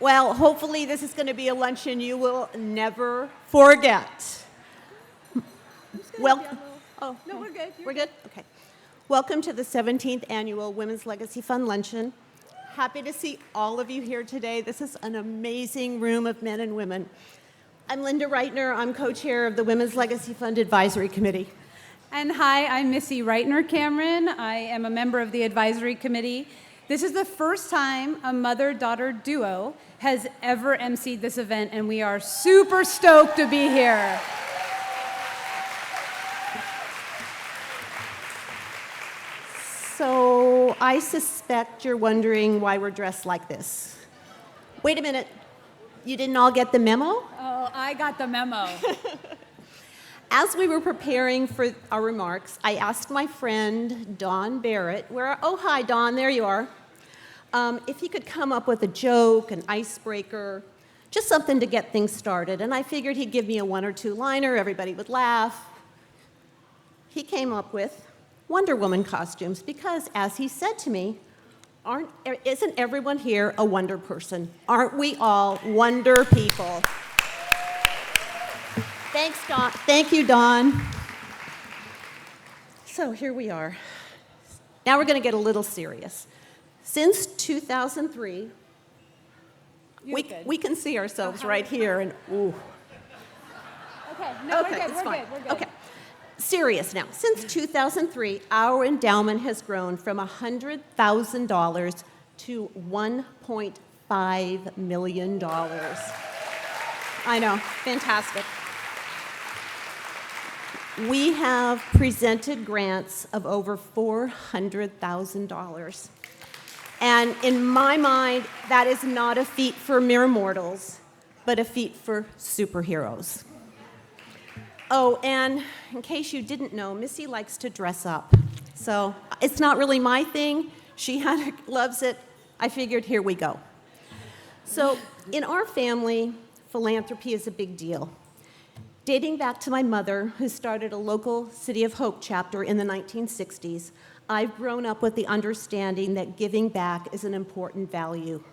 Well, hopefully this is going to be a luncheon you will never forget. Welcome. Oh, no, we're good. We're good? Okay. Welcome to the 17th Annual Women's Legacy Fund Luncheon. Happy to see all of you here today. This is an amazing room of men and women. I'm Linda Reitner. I'm co-chair of the Women's Legacy Fund Advisory Committee. And hi, I'm Missy Reitner-Cameron. I am a member of the advisory committee. This is the first time a mother-daughter duo has ever emceed this event, and we are super stoked to be here. So I suspect you're wondering why we're dressed like this. Wait a minute. You didn't all get the memo? Oh, I got the memo. As we were preparing for our remarks, I asked my friend, Dawn Barrett, oh, hi, Dawn, there you are, if he could come up with a joke, an icebreaker, just something to get things started. And I figured he'd give me a one or two liner, everybody would laugh. He came up with Wonder Woman costumes because, as he said to me, isn't everyone here a wonder person? Aren't we all wonder people? Thanks, Dawn. Thank you, Dawn. So here we are. Now we're going to get a little serious. Since 2003, we can see ourselves right here. And ooh. Okay, no, okay, we're good. Okay, serious now. Since 2003, our endowment has grown from $100,000 to $1.5 million. I know, fantastic. We have presented grants of over $400,000. And in my mind, that is not a feat for mere mortals, but a feat for superheroes. Oh, and in case you didn't know, Missy likes to dress up. So it's not really my thing. She loves it. I figured, here we go. So in our family, philanthropy is a big deal. Dating back to my mother, who started a local City of Hope chapter in the 1960s, I've grown up with the understanding that giving back is an important value.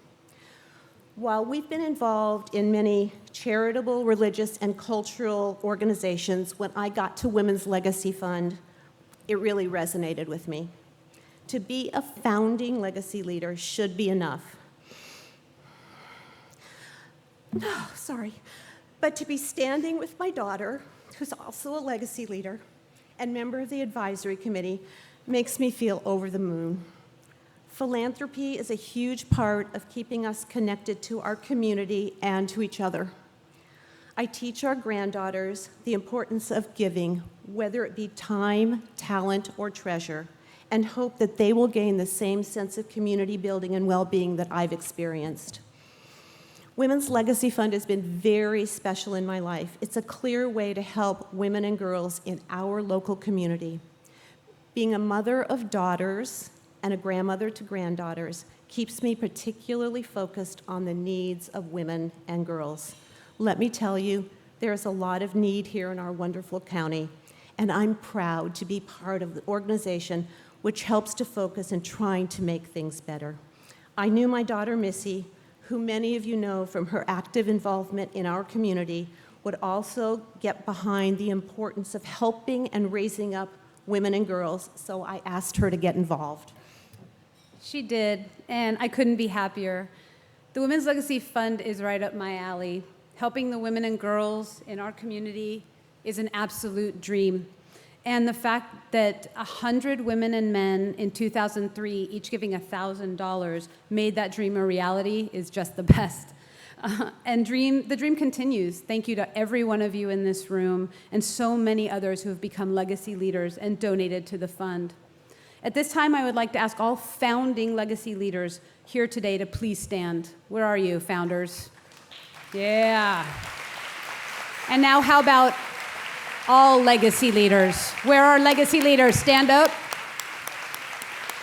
While we've been involved in many charitable, religious, and cultural organizations, when I got to Women's Legacy Fund, it really resonated with me. To be a founding legacy leader should be enough. Oh, sorry. But to be standing with my daughter, who's also a legacy leader and member of the advisory committee, makes me feel over the moon. Philanthropy is a huge part of keeping us connected to our community and to each other. I teach our granddaughters the importance of giving, whether it be time, talent, or treasure, and hope that they will gain the same sense of community building and well-being that I've experienced. Women's Legacy Fund has been very special in my life. It's a clear way to help women and girls in our local community. Being a mother of daughters and a grandmother to granddaughters keeps me particularly focused on the needs of women and girls. Let me tell you, there's a lot of need here in our wonderful county, and I'm proud to be part of the organization which helps to focus in trying to make things better. I knew my daughter Missy, who many of you know from her active involvement in our community, would also get behind the importance of helping and raising up women and girls, so I asked her to get involved. She did, and I couldn't be happier. The Women's Legacy Fund is right up my alley. Helping the women and girls in our community is an absolute dream. And the fact that 100 women and men in 2003, each giving $1,000, made that dream a reality is just the best. And the dream continues. Thank you to every one of you in this room and so many others who have become legacy leaders and donated to the fund. At this time, I would like to ask all founding legacy leaders here today to please stand. Where are you, founders? Yeah. And now how about all legacy leaders? Where are legacy leaders? Stand up.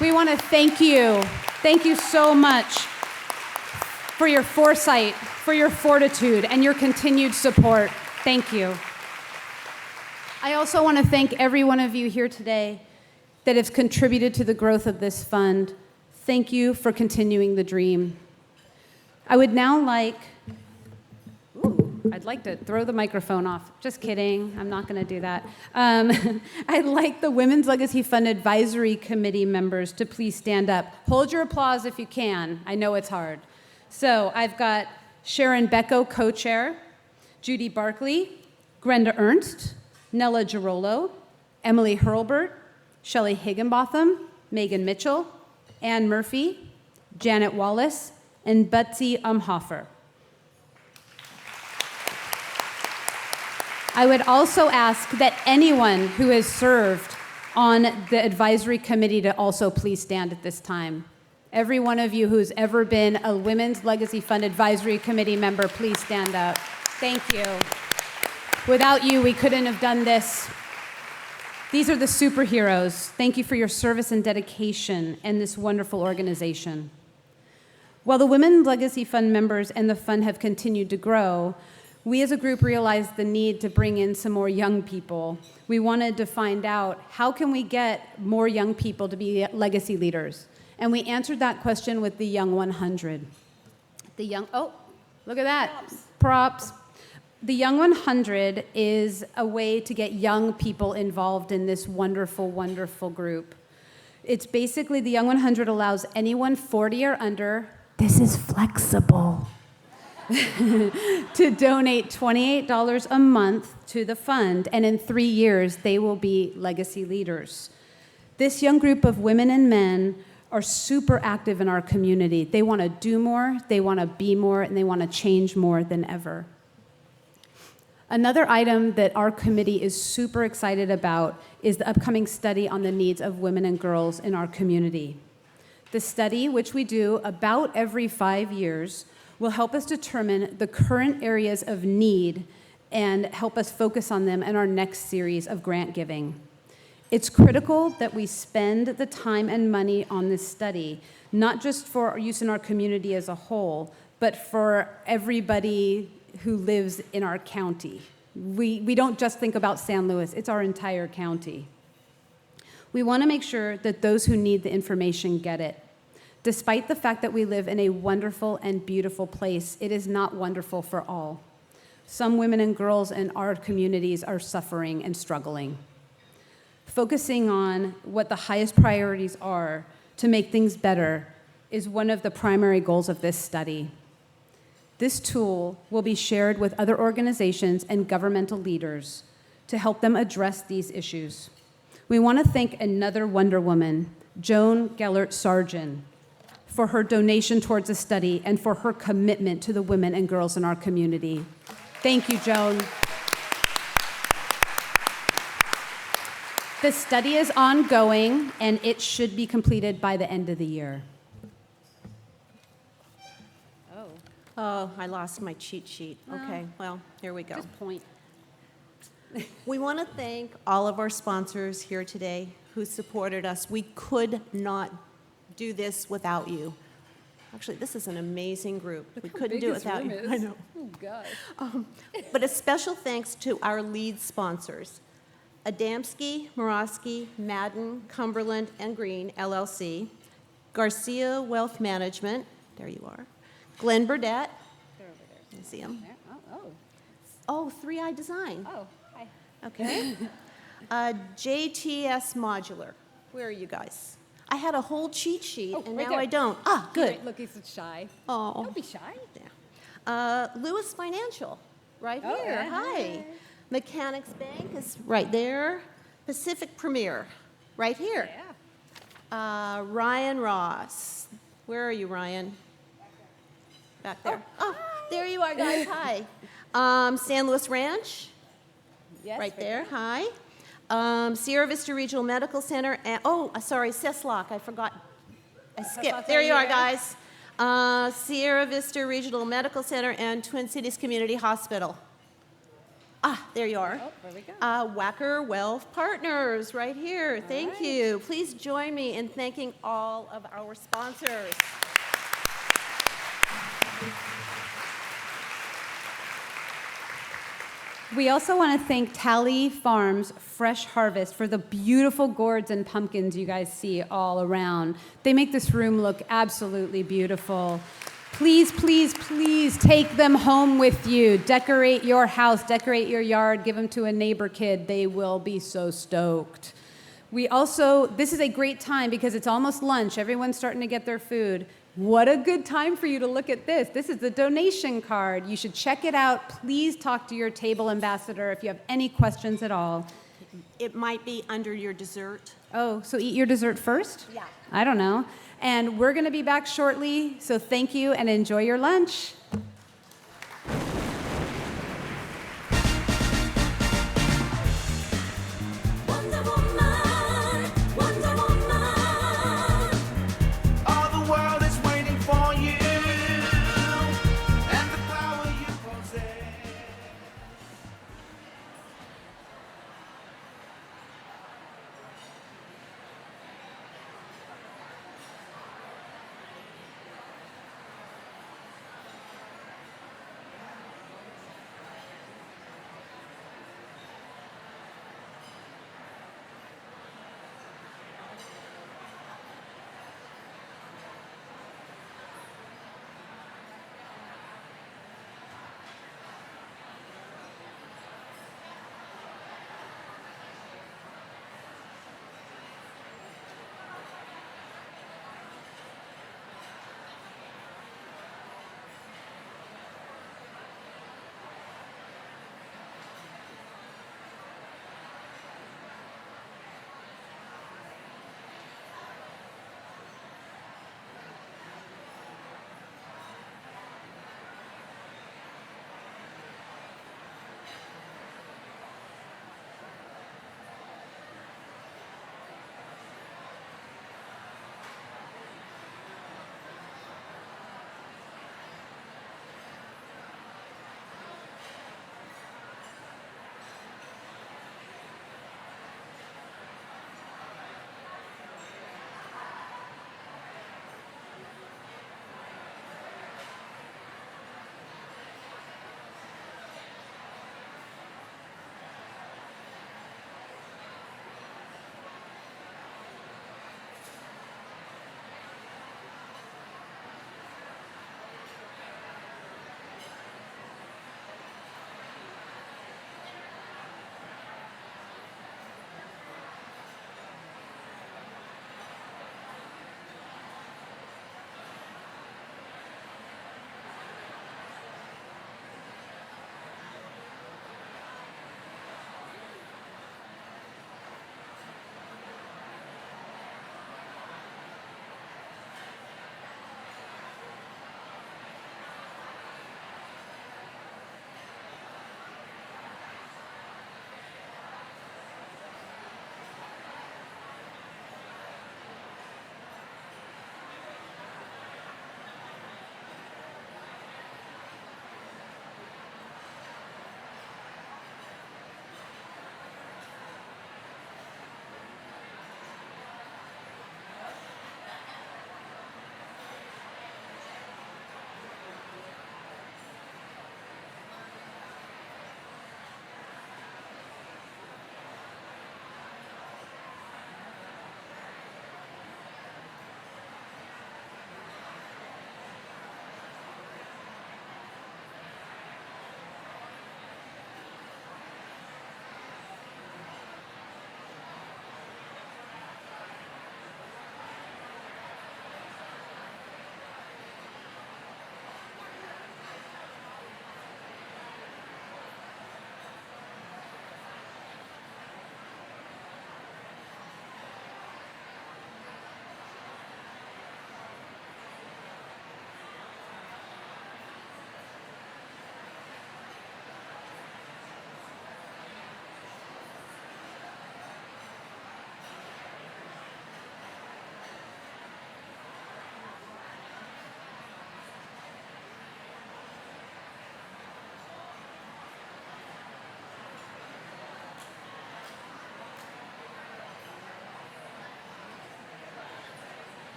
We want to thank you. Thank you so much for your foresight, for your fortitude, and your continued support. Thank you. I also want to thank every one of you here today that has contributed to the growth of this fund. Thank you for continuing the dream. I would now like, I'd like to throw the microphone off. Just kidding, I'm not gonna do that. I'd like the Women's Legacy Fund Advisory Committee members to please stand up. Hold your applause if you can. I know it's hard. So I've got Sharon Becko, co-chair, Judy Barkley, Grenda Ernst, Nella Girolo, Emily Hurlbert, Shelley Higginbotham, Megan Mitchell, Ann Murphy, Janet Wallace, and Betsy Umhofer. I would also ask that anyone who has served on the advisory committee to also please stand at this time. Every one of you who's ever been a Women's Legacy Fund Advisory Committee member, please stand up. Thank you. Without you, we couldn't have done this. These are the superheroes. Thank you for your service and dedication in this wonderful organization. While the Women's Legacy Fund members and the fund have continued to grow, we as a group realized the need to bring in some more young people. We wanted to find out, how can we get more young people to be legacy leaders? And we answered that question with the Young 100. Oh, look at that. Props. The Young 100 is a way to get young people involved in this wonderful, wonderful group. It's basically, the Young 100 allows anyone 40 or under, this is flexible, to donate $28 a month to the fund, and in 3 years, they will be legacy leaders. This young group of women and men are super active in our community. They want to do more, they want to be more, and they want to change more than ever. Another item that our committee is super excited about is the upcoming study on the needs of women and girls in our community. The study, which we do about every 5 years, will help us determine the current areas of need and help us focus on them in our next series of grant giving. It's critical that we spend the time and money on this study, not just for our use in our community as a whole, but for everybody who lives in our county. We don't just think about San Luis, it's our entire county. We want to make sure that those who need the information get it. Despite the fact that we live in a wonderful and beautiful place, it is not wonderful for all. Some women and girls in our communities are suffering and struggling. Focusing on what the highest priorities are to make things better is one of the primary goals of this study. This tool will be shared with other organizations and governmental leaders to help them address these issues. We want to thank another Wonder Woman, Joan Gellert Sargent, for her donation towards the study and for her commitment to the women and girls in our community. Thank you, Joan. The study is ongoing, and it should be completed by the end of the year. Oh, I lost my cheat sheet. Okay, well, here we go. Just point. We want to thank all of our sponsors here today who supported us. We could not do this without you. Actually, this is an amazing group. We couldn't do it without you. I know. Oh, gosh. But a special thanks to our lead sponsors, Adamski, Morosky, Madden, Cumberland, and Green, LLC, Garcia Wealth Management, there you are, Glenn Burdett, They're over there. you see him? Oh, Oh, 3i Design. oh, hi. Okay. JTS Modular. Where are you guys? I had a whole cheat sheet, and right now there. I don't. Ah, good. Right, look, he's shy. Oh. Don't be shy. Yeah. Lewis Financial, right Oh, here. yeah. Hi. Mechanics Bank is right there. Pacific Premier, right here. Yeah. Ryan Ross. Where are you, Ryan? Back there. Oh, there you are, guys. Hi. San Luis Ranch, Yes, right there. Hi. Sierra Vista Regional Medical Center. And, sorry, CESLOC. I forgot. I skipped. There you are, guys. Sierra Vista Regional Medical Center and Twin Cities Community Hospital. Ah, there you are. Oh, there we go. Wacker Wealth Partners, right here. Thank you. Please join me in thanking all of our sponsors. We also want to thank Tally Farms Fresh Harvest for the beautiful gourds and pumpkins you guys see all around. They make this room look absolutely beautiful. Please, please, please take them home with you. Decorate your house, decorate your yard, give them to a neighbor kid. They will be so stoked. This is a great time because it's almost lunch. Everyone's starting to get their food. What a good time for you to look at this. This is the donation card. You should check it out. Please talk to your table ambassador if you have any questions at all. It might be under your dessert. Oh, so eat your dessert first? Yeah. I don't know. And we're going to be back shortly, so thank you and enjoy your lunch. Wonder Woman, Wonder Woman. All the world is waiting for you and the power you possess.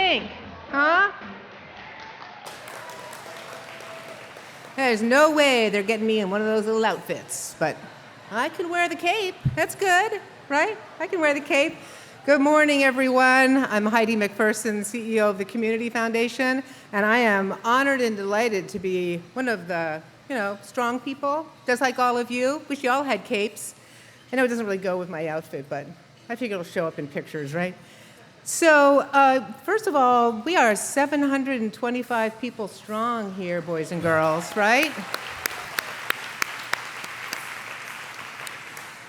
think? Huh? There's no way they're getting me in one of those little outfits, but I can wear the cape. That's good, right? I can wear the cape. Good morning, everyone. I'm Heidi McPherson, CEO of the Community Foundation, and I am honored and delighted to be one of the, strong people, just like all of you. Wish you all had capes. I know it doesn't really go with my outfit, but I figure it'll show up in pictures, right? So, first of all, we are 725 people strong here, boys and girls, right?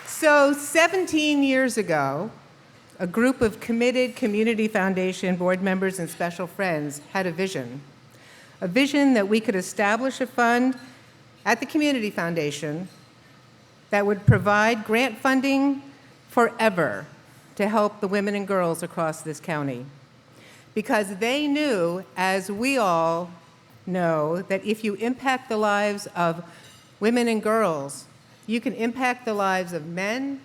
So, 17 years ago, a group of committed Community Foundation board members and special friends had a vision that we could establish a fund at the Community Foundation that would provide grant funding forever to help the women and girls across this county. Because they knew, as we all know, that if you impact the lives of women and girls, you can impact the lives of men,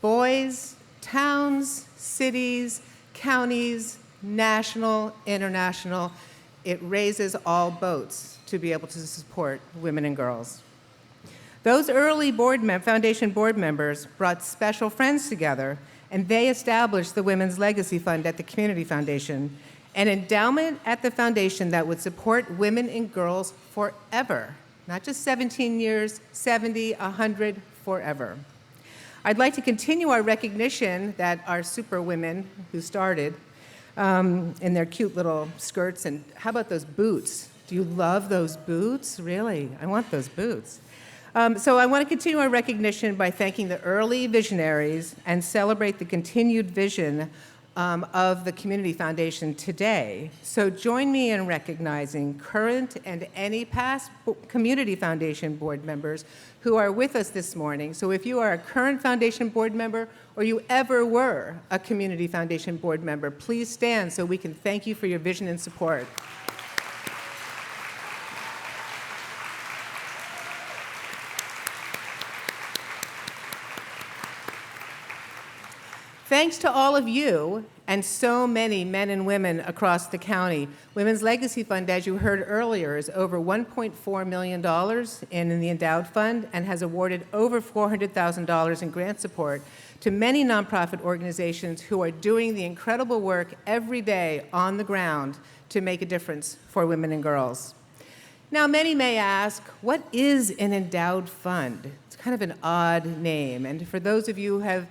boys, towns, cities, counties, national, international. It raises all boats to be able to support women and girls. Those early foundation board members brought special friends together, and they established the Women's Legacy Fund at the Community Foundation, an endowment at the foundation that would support women and girls forever, not just 17 years, 70, 100, forever. I'd like to continue our recognition that our super women who started in their cute little skirts, and how about those boots? Do you love those boots? Really? I want those boots. So I want to continue our recognition by thanking the early visionaries and celebrate the continued vision of the Community Foundation today. So join me in recognizing current and any past Community Foundation board members who are with us this morning. So if you are a current Foundation board member or you ever were a Community Foundation board member, please stand so we can thank you for your vision and support. Thanks to all of you and so many men and women across the county, Women's Legacy Fund, as you heard earlier, is over $1.4 million in the endowed fund and has awarded over $400,000 in grant support to many nonprofit organizations who are doing the incredible work every day on the ground to make a difference for women and girls. Now, many may ask, what is an endowed fund? It's kind of an odd name, and for those of you who have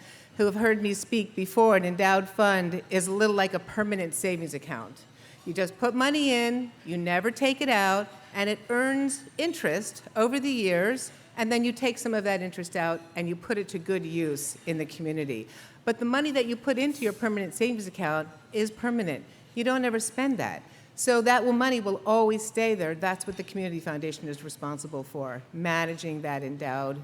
heard me speak before, an endowed fund is a little like a permanent savings account. You just put money in, you never take it out, and it earns interest over the years, and then you take some of that interest out and you put it to good use in the community. But the money that you put into your permanent savings account is permanent. You don't ever spend that. So that money will always stay there. That's what the Community Foundation is responsible for, managing that endowed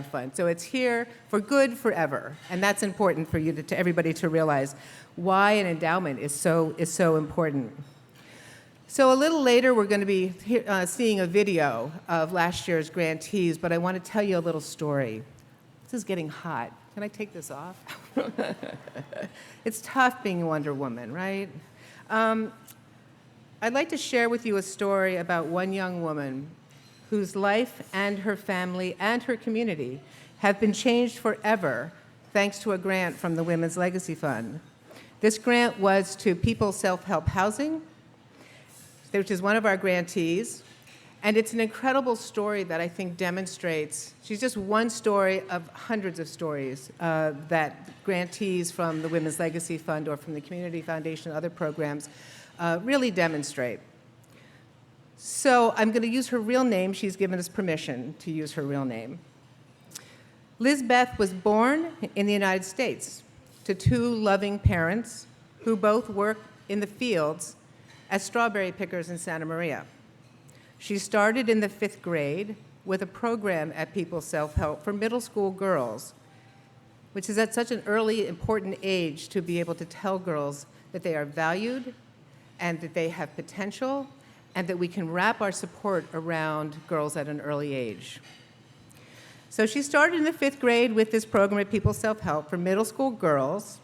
fund. So it's here for good forever, and that's important for you to everybody to realize why an endowment is so important. So a little later, we're going to be seeing a video of last year's grantees, but I want to tell you a little story. This is getting hot. Can I take this off? It's tough being Wonder Woman, right? I'd like to share with you a story about one young woman whose life and her family and her community have been changed forever thanks to a grant from the Women's Legacy Fund. This grant was to People Self-Help Housing, which is one of our grantees, and it's an incredible story that I think demonstrates, she's just one story of hundreds of stories that grantees from the Women's Legacy Fund or from the Community Foundation and other programs really demonstrate. So I'm going to use her real name. She's given us permission to use her real name. Lizbeth was born in the United States to two loving parents who both work in the fields as strawberry pickers in Santa Maria. She started in the 5th grade with a program at People Self-Help for middle school girls, which is at such an early, important age to be able to tell girls that they are valued and that they have potential, and that we can wrap our support around girls at an early age. So she started in the 5th grade with this program at People Self-Help for middle school girls,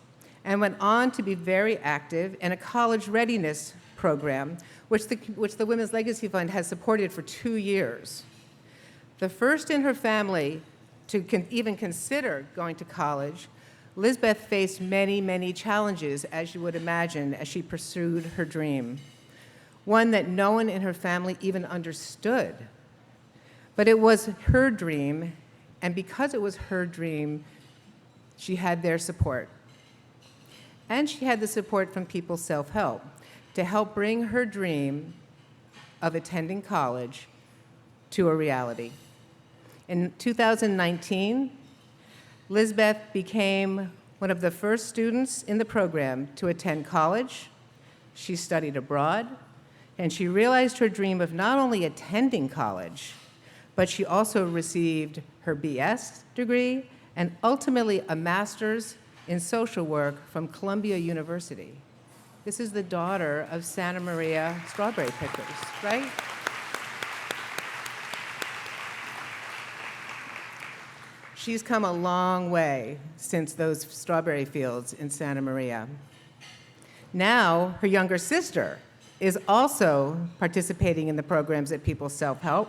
and went on to be very active in a college readiness program, which the Women's Legacy Fund has supported for 2 years. The first in her family to even consider going to college, Lizbeth faced many, many challenges, as you would imagine, as she pursued her dream, one that no one in her family even understood. But it was her dream, and because it was her dream, she had their support. And she had the support from People's Self-Help to help bring her dream of attending college to a reality. In 2019, Lizbeth became one of the first students in the program to attend college. She studied abroad, and she realized her dream of not only attending college, but she also received her BS degree and ultimately a master's in social work from Columbia University. This is the daughter of Santa Maria strawberry pickers, right? She's come a long way since those strawberry fields in Santa Maria. Now, her younger sister is also participating in the programs at People's Self-Help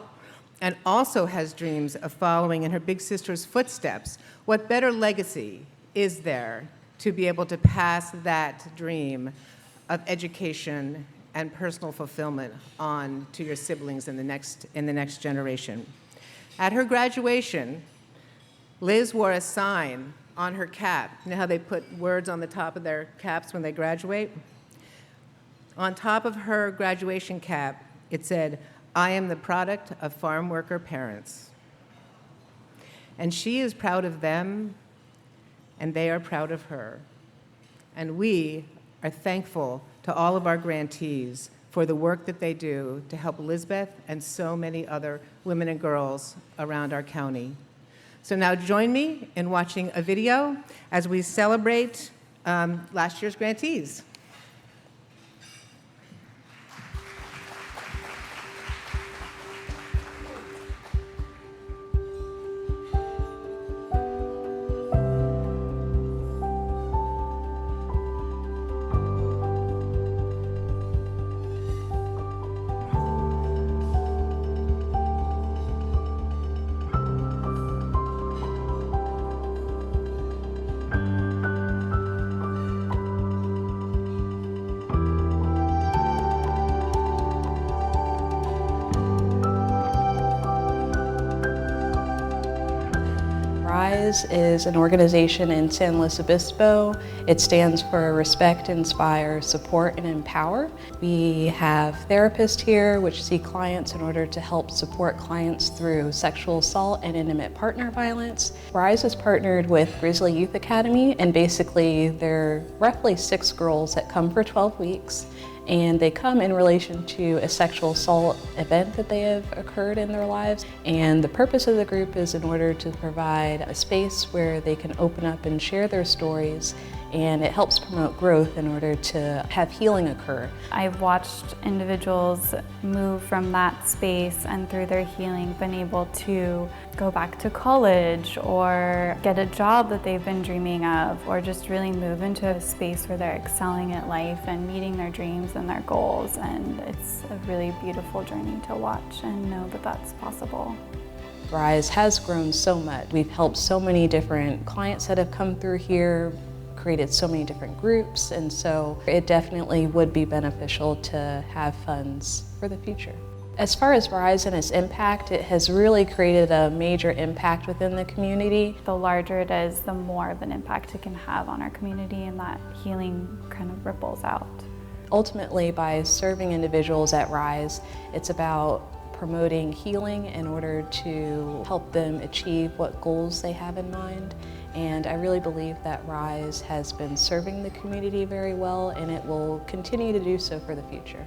and also has dreams of following in her big sister's footsteps. What better legacy is there to be able to pass that dream of education and personal fulfillment on to your siblings in the next generation? At her graduation, Liz wore a sign on her cap. You know how they put words on the top of their caps when they graduate? On top of her graduation cap, it said, "I am the product of farm worker parents." And she is proud of them, and they are proud of her. And we are thankful to all of our grantees for the work that they do to help Lizbeth and so many other women and girls around our county. So now join me in watching a video as we celebrate last year's grantees. RISE is an organization in San Luis Obispo. It stands for Respect, Inspire, Support, and Empower. We have therapists here which see clients in order to help support clients through sexual assault and intimate partner violence. RISE is partnered with Grizzly Youth Academy, and basically there are roughly 6 girls that come for 12 weeks. And they come in relation to a sexual assault event that they have occurred in their lives. And the purpose of the group is in order to provide a space where they can open up and share their stories, and it helps promote growth in order to have healing occur. I've watched individuals move from that space and through their healing been able to go back to college or get a job that they've been dreaming of, or just really move into a space where they're excelling at life and meeting their dreams and their goals. And it's a really beautiful journey to watch and know that that's possible. RISE has grown so much. We've helped so many different clients that have come through here, created so many different groups, and so it definitely would be beneficial to have funds for the future. As far as RISE and its impact, it has really created a major impact within the community. The larger it is, the more of an impact it can have on our community, and that healing kind of ripples out. Ultimately, by serving individuals at RISE, it's about promoting healing in order to help them achieve what goals they have in mind. And I really believe that RISE has been serving the community very well, and it will continue to do so for the future.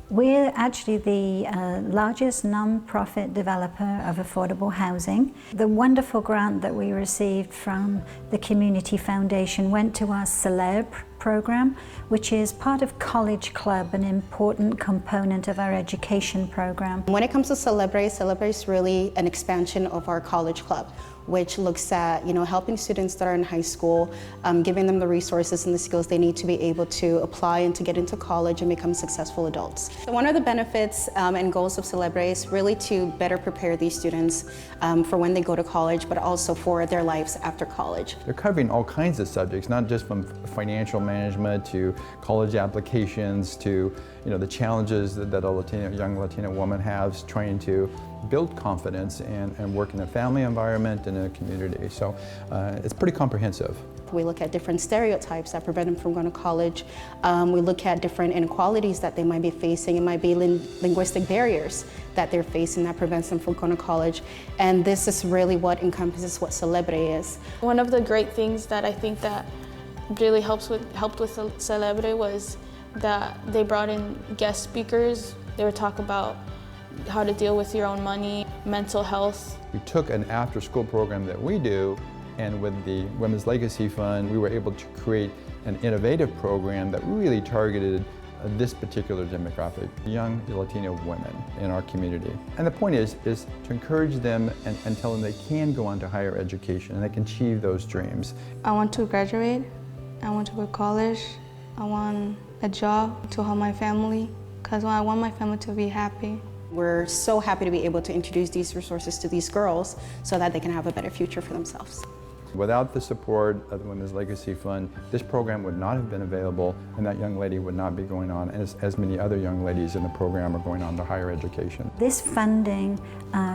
We're actually the largest non-profit developer of affordable housing. The wonderful grant that we received from the Community Foundation went to our celeb program, which is part of College Club, an important component of our education program. When it comes to Celebrate is really an expansion of our College Club, which looks at helping students that are in high school, giving them the resources and the skills they need to be able to apply and to get into college and become successful adults. So one of the benefits and goals of Celebrate is really to better prepare these students for when they go to college, but also for their lives after college. They're covering all kinds of subjects, not just from financial management to college applications to the challenges that a young Latina woman has trying to build confidence and work in a family environment and in a community. So it's pretty comprehensive. We look at different stereotypes that prevent them from going to college. We look at different inequalities that they might be facing. It might be linguistic barriers that they're facing that prevents them from going to college. And this is really what encompasses what Celebre is. One of the great things that I think that really helped with Celebre was that they brought in guest speakers. They would talk about how to deal with your own money, mental health. We took an after-school program that we do, and with the Women's Legacy Fund, we were able to create an innovative program that really targeted this particular demographic, young Latino women in our community. And the point is to encourage them and tell them they can go on to higher education and they can achieve those dreams. I want to graduate. I want to go to college. I want a job to help my family, because I want my family to be happy. We're so happy to be able to introduce these resources to these girls so that they can have a better future for themselves. Without the support of the Women's Legacy Fund, this program would not have been available and that young lady would not be going on as many other young ladies in the program are going on to higher education. This funding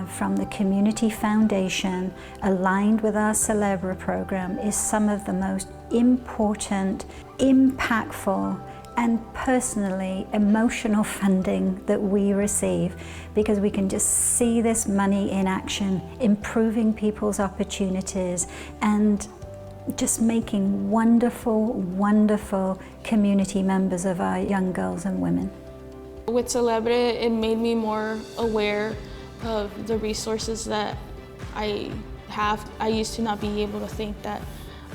from the Community Foundation, aligned with our Celebra program, is some of the most important, impactful, and personally emotional funding that we receive, because we can just see this money in action, improving people's opportunities and just making wonderful, wonderful community members of our young girls and women. With Celebre, it made me more aware of the resources that I have. I used to not be able to think that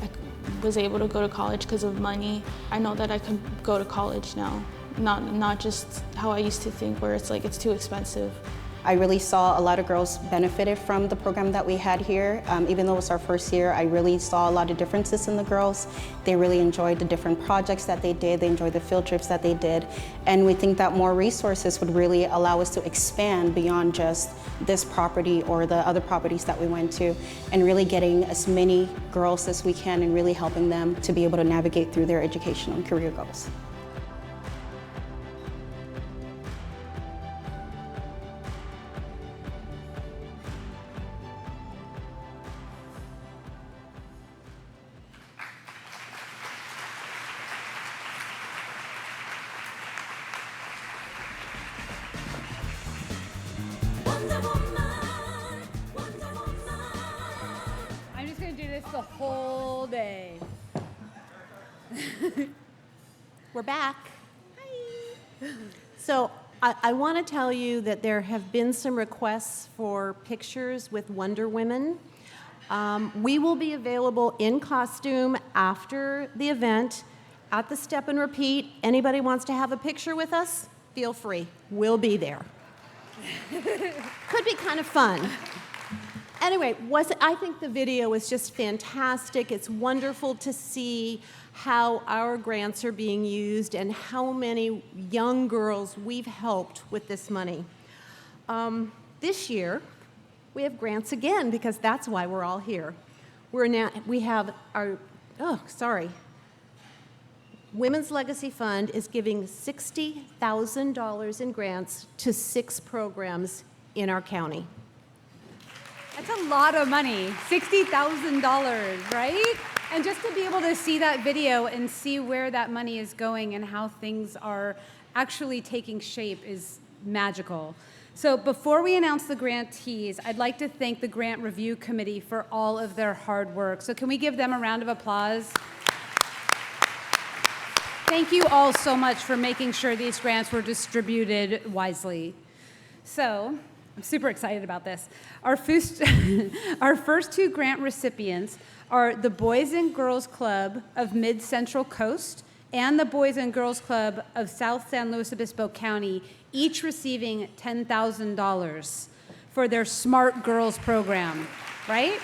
I was able to go to college because of money. I know that I can go to college now, not just how I used to think where it's like it's too expensive. I really saw a lot of girls benefited from the program that we had here. Even though it was our first year, I really saw a lot of differences in the girls. They really enjoyed the different projects that they did. They enjoyed the field trips that they did. And we think that more resources would really allow us to expand beyond just this property or the other properties that we went to, and really getting as many girls as we can and really helping them to be able to navigate through their educational and career goals. I'm just going to do this the whole day. We're back. Hi. So I want to tell you that there have been some requests for pictures with Wonder Women. We will be available in costume after the event at the Step and Repeat. Anybody wants to have a picture with us? Feel free. We'll be there. Could be kind of fun. Anyway, I think the video is just fantastic. It's wonderful to see how our grants are being used and how many young girls we've helped with this money. This year, we have grants again because that's why we're all here. We have our, Women's Legacy Fund is giving $60,000 in grants to 6 programs in our county. That's a lot of money, $60,000, right? And just to be able to see that video and see where that money is going and how things are actually taking shape is magical. So before we announce the grantees, I'd like to thank the Grant Review Committee for all of their hard work. So can we give them a round of applause? Thank you all so much for making sure these grants were distributed wisely. So, I'm super excited about this. Our first 2 grant recipients are the Boys and Girls Club of Mid-Central Coast and the Boys and Girls Club of South San Luis Obispo County, each receiving $10,000 for their Smart Girls program, right?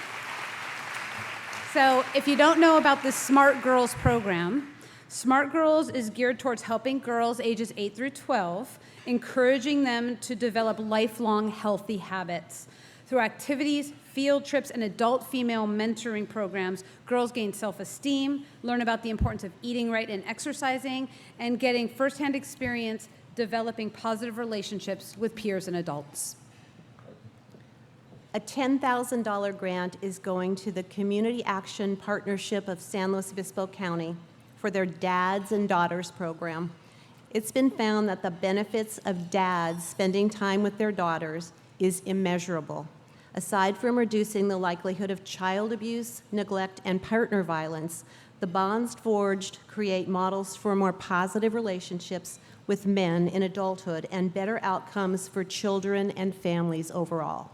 So if you don't know about the Smart Girls program, Smart Girls is geared towards helping girls ages 8 through 12, encouraging them to develop lifelong healthy habits. Through activities, field trips, and adult female mentoring programs, girls gain self-esteem, learn about the importance of eating right and exercising, and getting firsthand experience developing positive relationships with peers and adults. A $10,000 grant is going to the Community Action Partnership of San Luis Obispo County for their Dads and Daughters program. It's been found that the benefits of dads spending time with their daughters is immeasurable. Aside from reducing the likelihood of child abuse, neglect, and partner violence, the bonds forged create models for more positive relationships with men in adulthood and better outcomes for children and families overall.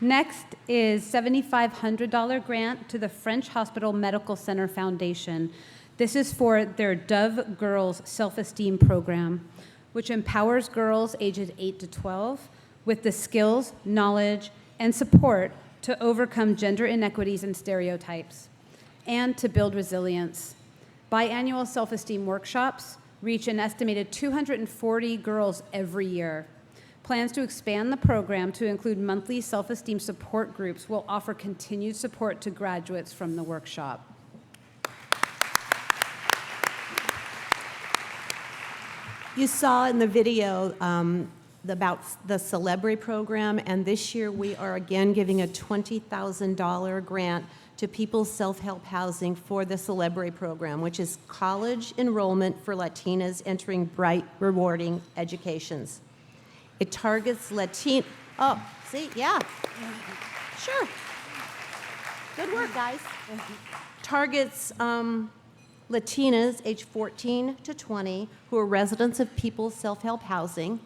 Next is $7,500 grant to the French Hospital Medical Center Foundation. This is for their Dove Girls Self-Esteem Program, which empowers girls ages 8 to 12 with the skills, knowledge, and support to overcome gender inequities and stereotypes, and to build resilience. Biannual self-esteem workshops reach an estimated 240 girls every year. Plans to expand the program to include monthly self-esteem support groups will offer continued support to graduates from the workshop. You saw in the video about the Celebrity program, and this year we are again giving a $20,000 grant to People's Self-Help Housing for the Celebrity program, which is college enrollment for Latinas entering bright, rewarding educations. It targets sure. Good work, guys. Targets Latinas age 14 to 20 who are residents of People's Self-Help Housing.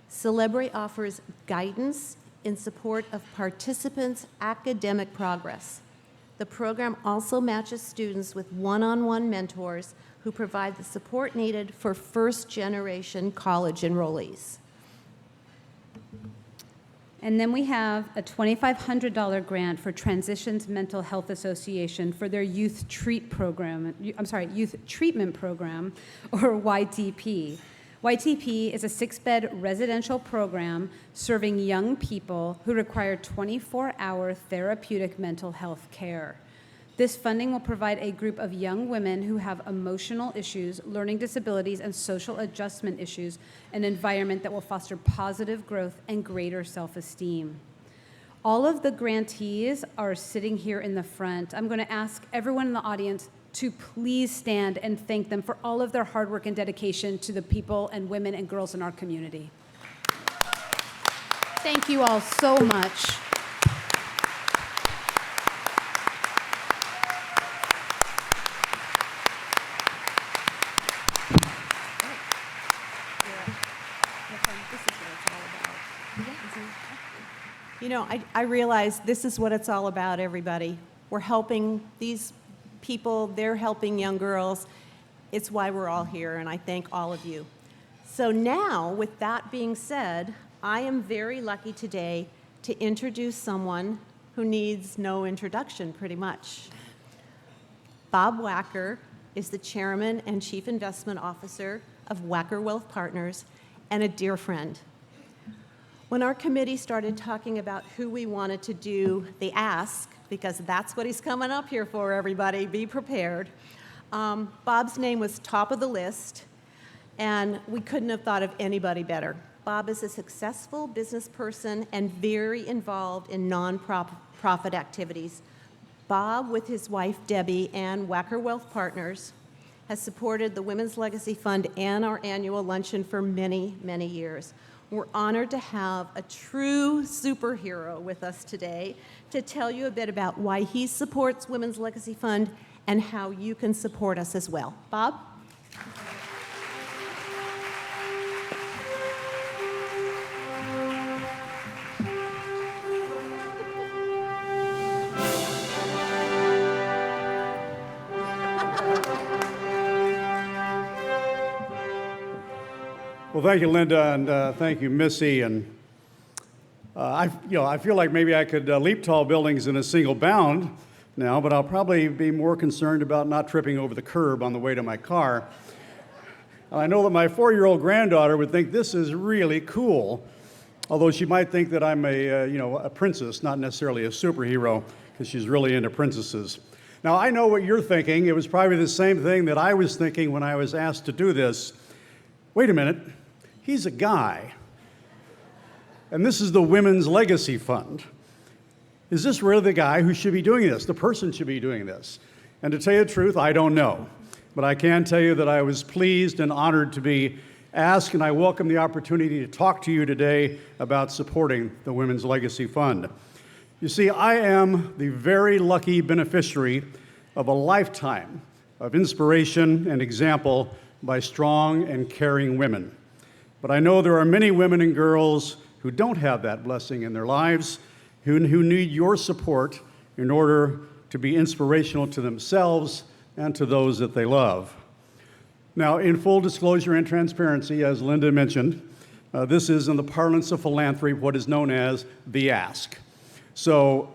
Celebrity offers guidance in support of participants' academic progress. The program also matches students with one-on-one mentors who provide the support needed for first-generation college enrollees. And then we have a $2,500 grant for Transitions Mental Health Association for their Youth Treatment Program, or YTP. YTP is a 6-bed residential program serving young people who require 24-hour therapeutic mental health care. This funding will provide a group of young women who have emotional issues, learning disabilities, and social adjustment issues, an environment that will foster positive growth and greater self-esteem. All of the grantees are sitting here in the front. I'm going to ask everyone in the audience to please stand and thank them for all of their hard work and dedication to the people and women and girls in our community. Thank you all so much. You know, I realize this is what it's all about, everybody. We're helping these people, they're helping young girls. It's why we're all here, and I thank all of you. So now, with that being said, I am very lucky today to introduce someone who needs no introduction, pretty much. Bob Wacker is the chairman and chief investment officer of Wacker Wealth Partners and a dear friend. When our committee started talking about who we wanted to do the ask, because that's what he's coming up here for, everybody, be prepared, Bob's name was top of the list, and we couldn't have thought of anybody better. Bob is a successful business person and very involved in nonprofit activities. Bob, with his wife Debbie and Wacker Wealth Partners, has supported the Women's Legacy Fund and our annual luncheon for many, many years. We're honored to have a true superhero with us today to tell you a bit about why he supports Women's Legacy Fund and how you can support us as well. Bob? Well, thank you, Linda, and thank you, Missy. And I feel like maybe I could leap tall buildings in a single bound now, but I'll probably be more concerned about not tripping over the curb on the way to my car. I know that my 4-year-old granddaughter would think this is really cool, although she might think that I'm a princess, not necessarily a superhero, because she's really into princesses. Now, I know what you're thinking. It was probably the same thing that I was thinking when I was asked to do this. Wait a minute, he's a guy. And this is the Women's Legacy Fund. Is this really the guy who should be doing this? The person should be doing this? And to tell you the truth, I don't know. But I can tell you that I was pleased and honored to be asked, and I welcome the opportunity to talk to you today about supporting the Women's Legacy Fund. You see, I am the very lucky beneficiary of a lifetime of inspiration and example by strong and caring women. But I know there are many women and girls who don't have that blessing in their lives, who need your support in order to be inspirational to themselves and to those that they love. Now, in full disclosure and transparency, as Linda mentioned, this is in the parlance of philanthropy what is known as the ask. So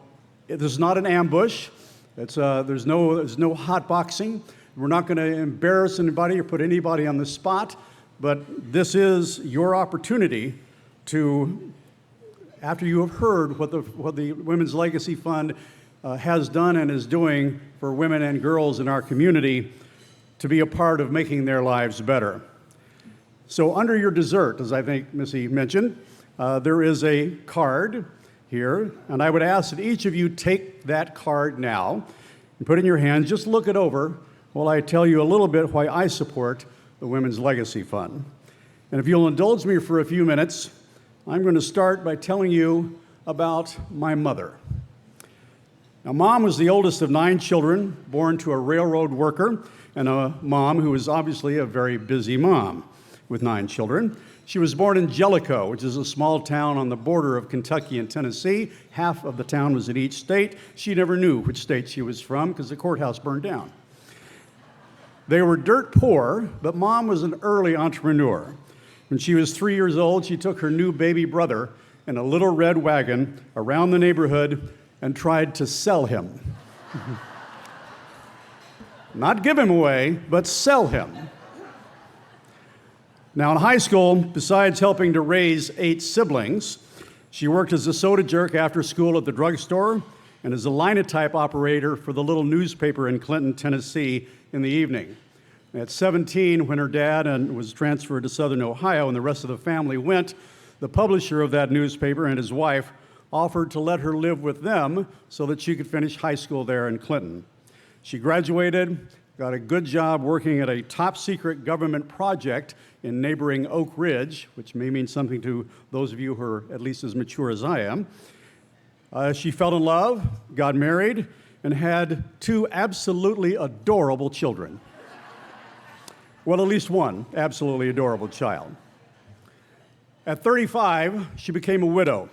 this is not an ambush. There's no hot boxing. We're not going to embarrass anybody or put anybody on the spot, but this is your opportunity to, after you have heard what the Women's Legacy Fund has done and is doing for women and girls in our community, to be a part of making their lives better. So under your dessert, as I think Missy mentioned, there is a card here, and I would ask that each of you take that card now and put it in your hands. Just look it over while I tell you a little bit why I support the Women's Legacy Fund. And if you'll indulge me for a few minutes, I'm going to start by telling you about my mother. Now, Mom was the oldest of 9 children, born to a railroad worker and a mom who was obviously a very busy mom with 9 children. She was born in Jellicoe, which is a small town on the border of Kentucky and Tennessee. Half of the town was in each state. She never knew which state she was from because the courthouse burned down. They were dirt poor, but Mom was an early entrepreneur. When she was 3 years old, she took her new baby brother in a little red wagon around the neighborhood and tried to sell him. Not give him away, but sell him. Now, in high school, besides helping to raise 8 siblings, she worked as a soda jerk after school at the drugstore and as a linotype operator for the little newspaper in Clinton, Tennessee, in the evening. At 17, when her dad was transferred to Southern Ohio and the rest of the family went, the publisher of that newspaper and his wife offered to let her live with them so that she could finish high school there in Clinton. She graduated, got a good job working at a top-secret government project in neighboring Oak Ridge, which may mean something to those of you who are at least as mature as I am. She fell in love, got married, and had 2 absolutely adorable children. Well, at least one absolutely adorable child. At 35, she became a widow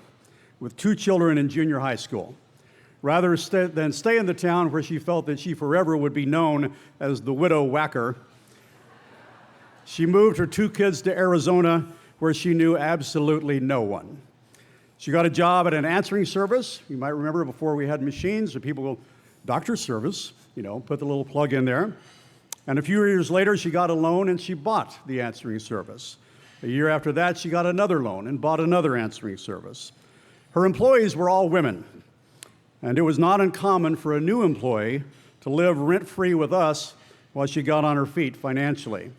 with 2 children in junior high school. Rather than stay in the town where she felt that she forever would be known as the widow whacker, she moved her 2 kids to Arizona, where she knew absolutely no one. She got a job at an answering service. You might remember before we had machines, people go, doctor's service, put the little plug in there. And a few years later, she got a loan and she bought the answering service. A year after that, she got another loan and bought another answering service. Her employees were all women, and it was not uncommon for a new employee to live rent-free with us while she got on her feet financially.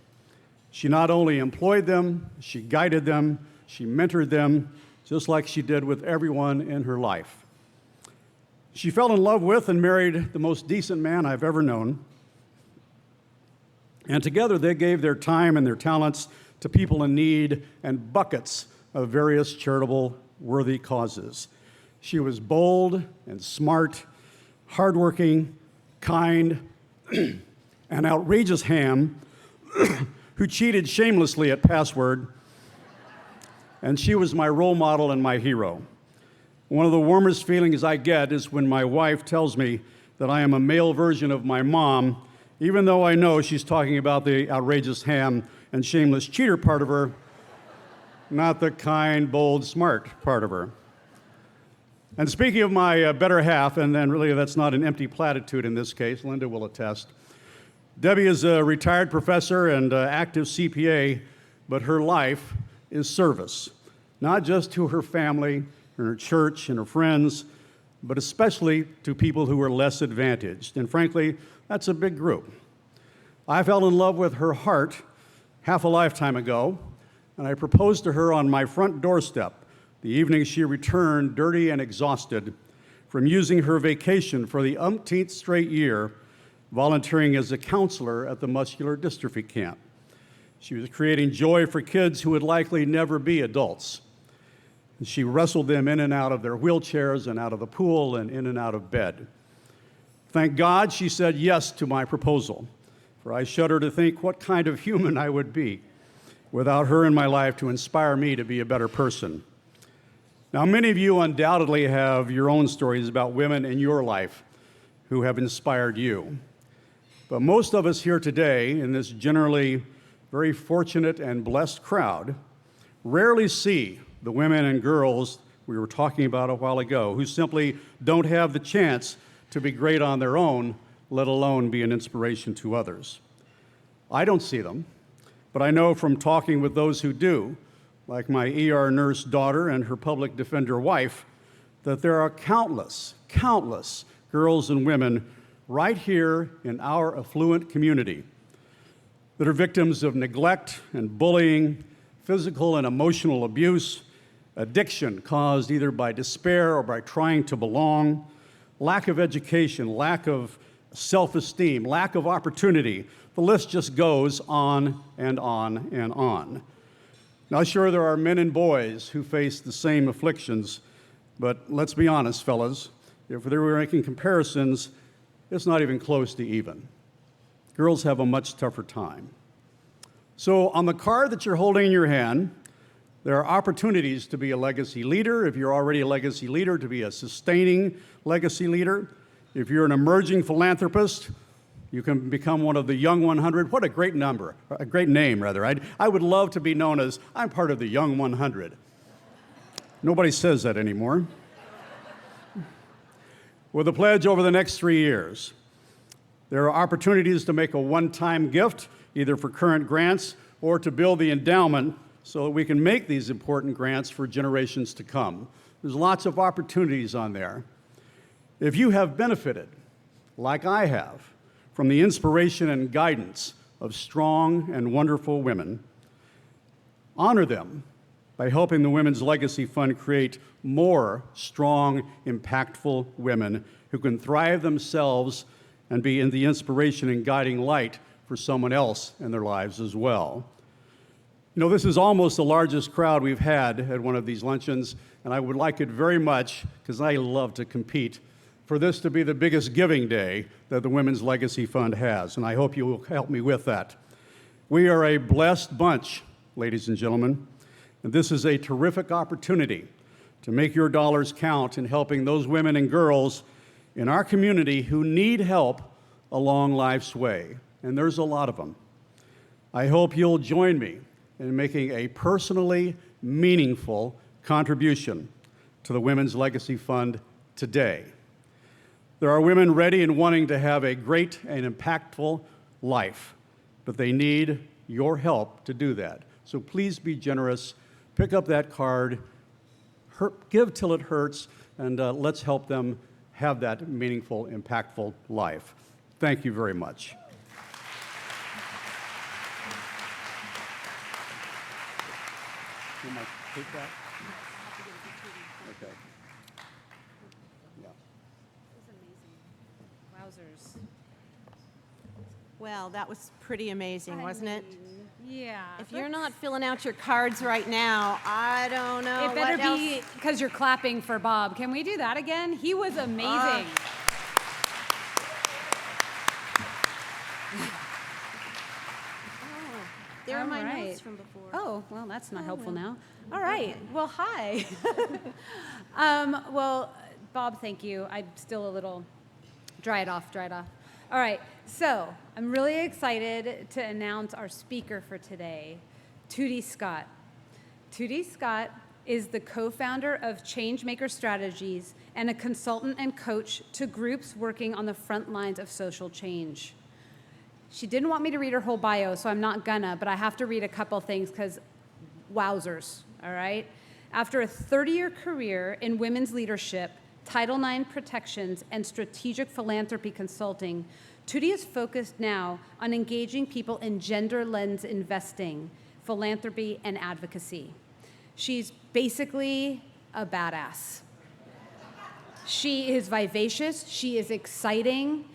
She not only employed them, she guided them, she mentored them, just like she did with everyone in her life. She fell in love with and married the most decent man I've ever known. And together they gave their time and their talents to people in need and buckets of various charitable, worthy causes. She was bold and smart, hardworking, kind, an outrageous ham who cheated shamelessly at password, and she was my role model and my hero. One of the warmest feelings I get is when my wife tells me that I am a male version of my mom, even though I know she's talking about the outrageous ham and shameless cheater part of her, not the kind, bold, smart part of her. And speaking of my better half, and then really that's not an empty platitude in this case, Linda will attest. Debbie is a retired professor and active CPA, but her life is service, not just to her family, and her church, and her friends, but especially to people who are less advantaged. And frankly, that's a big group. I fell in love with her heart half a lifetime ago, and I proposed to her on my front doorstep the evening she returned dirty and exhausted from using her vacation for the umpteenth straight year volunteering as a counselor at the muscular dystrophy camp. She was creating joy for kids who would likely never be adults. And she wrestled them in and out of their wheelchairs and out of the pool and in and out of bed. Thank God she said yes to my proposal, for I shudder to think what kind of human I would be without her in my life to inspire me to be a better person. Now, many of you undoubtedly have your own stories about women in your life who have inspired you. But most of us here today, in this generally very fortunate and blessed crowd, rarely see the women and girls we were talking about a while ago who simply don't have the chance to be great on their own, let alone be an inspiration to others. I don't see them, but I know from talking with those who do, like my ER nurse daughter and her public defender wife, that there are countless girls and women right here in our affluent community that are victims of neglect and bullying, physical and emotional abuse, addiction caused either by despair or by trying to belong, lack of education, lack of self-esteem, lack of opportunity. The list just goes on and on and on. Now, sure, there are men and boys who face the same afflictions, but let's be honest, fellas, if they were making comparisons, it's not even close to even. Girls have a much tougher time. So on the card that you're holding in your hand, there are opportunities to be a legacy leader. If you're already a legacy leader, to be a sustaining legacy leader. If you're an emerging philanthropist, you can become one of the Young 100. What a great number, a great name, rather. I would love to be known as, I'm part of the Young 100. Nobody says that anymore. With a pledge over the next 3 years, there are opportunities to make a one-time gift, either for current grants or to build the endowment so that we can make these important grants for generations to come. There's lots of opportunities on there. If you have benefited, like I have, from the inspiration and guidance of strong and wonderful women, honor them by helping the Women's Legacy Fund create more strong, impactful women who can thrive themselves and be in the inspiration and guiding light for someone else in their lives as well. You know, this is almost the largest crowd we've had at one of these luncheons, and I would like it very much, because I love to compete, for this to be the biggest giving day that the Women's Legacy Fund has, and I hope you will help me with that. We are a blessed bunch, ladies and gentlemen, and this is a terrific opportunity to make your dollars count in helping those women and girls in our community who need help along life's way, and there's a lot of them. I hope you'll join me in making a personally meaningful contribution to the Women's Legacy Fund today. There are women ready and wanting to have a great and impactful life, but they need your help to do that. So please be generous, pick up that card, give till it hurts, and let's help them have that meaningful, impactful life. Thank you very much. You might take that. Okay. Yeah. Wowzers. Well, that was pretty amazing, wasn't it? Yeah. If you're not filling out your cards right now, I don't know It better what else. be because you're clapping for Bob. Can we do that again? He was amazing. There are my All right. notes from before. Oh, well, that's not helpful now. All right. Well, hi. Well, Bob, thank you. I'm still a little dried off. All right. So I'm really excited to announce our speaker for today, Tootie Scott. Tootie Scott is the co-founder of Changemaker Strategies and a consultant and coach to groups working on the front lines of social change. She didn't want me to read her whole bio, so I'm not gonna, but I have to read a couple things because wowzers, all right? After a 30-year career in women's leadership, Title IX protections, and strategic philanthropy consulting, Tootie is focused now on engaging people in gender lens investing, philanthropy, and advocacy. She's basically a badass. She is vivacious, she is exciting,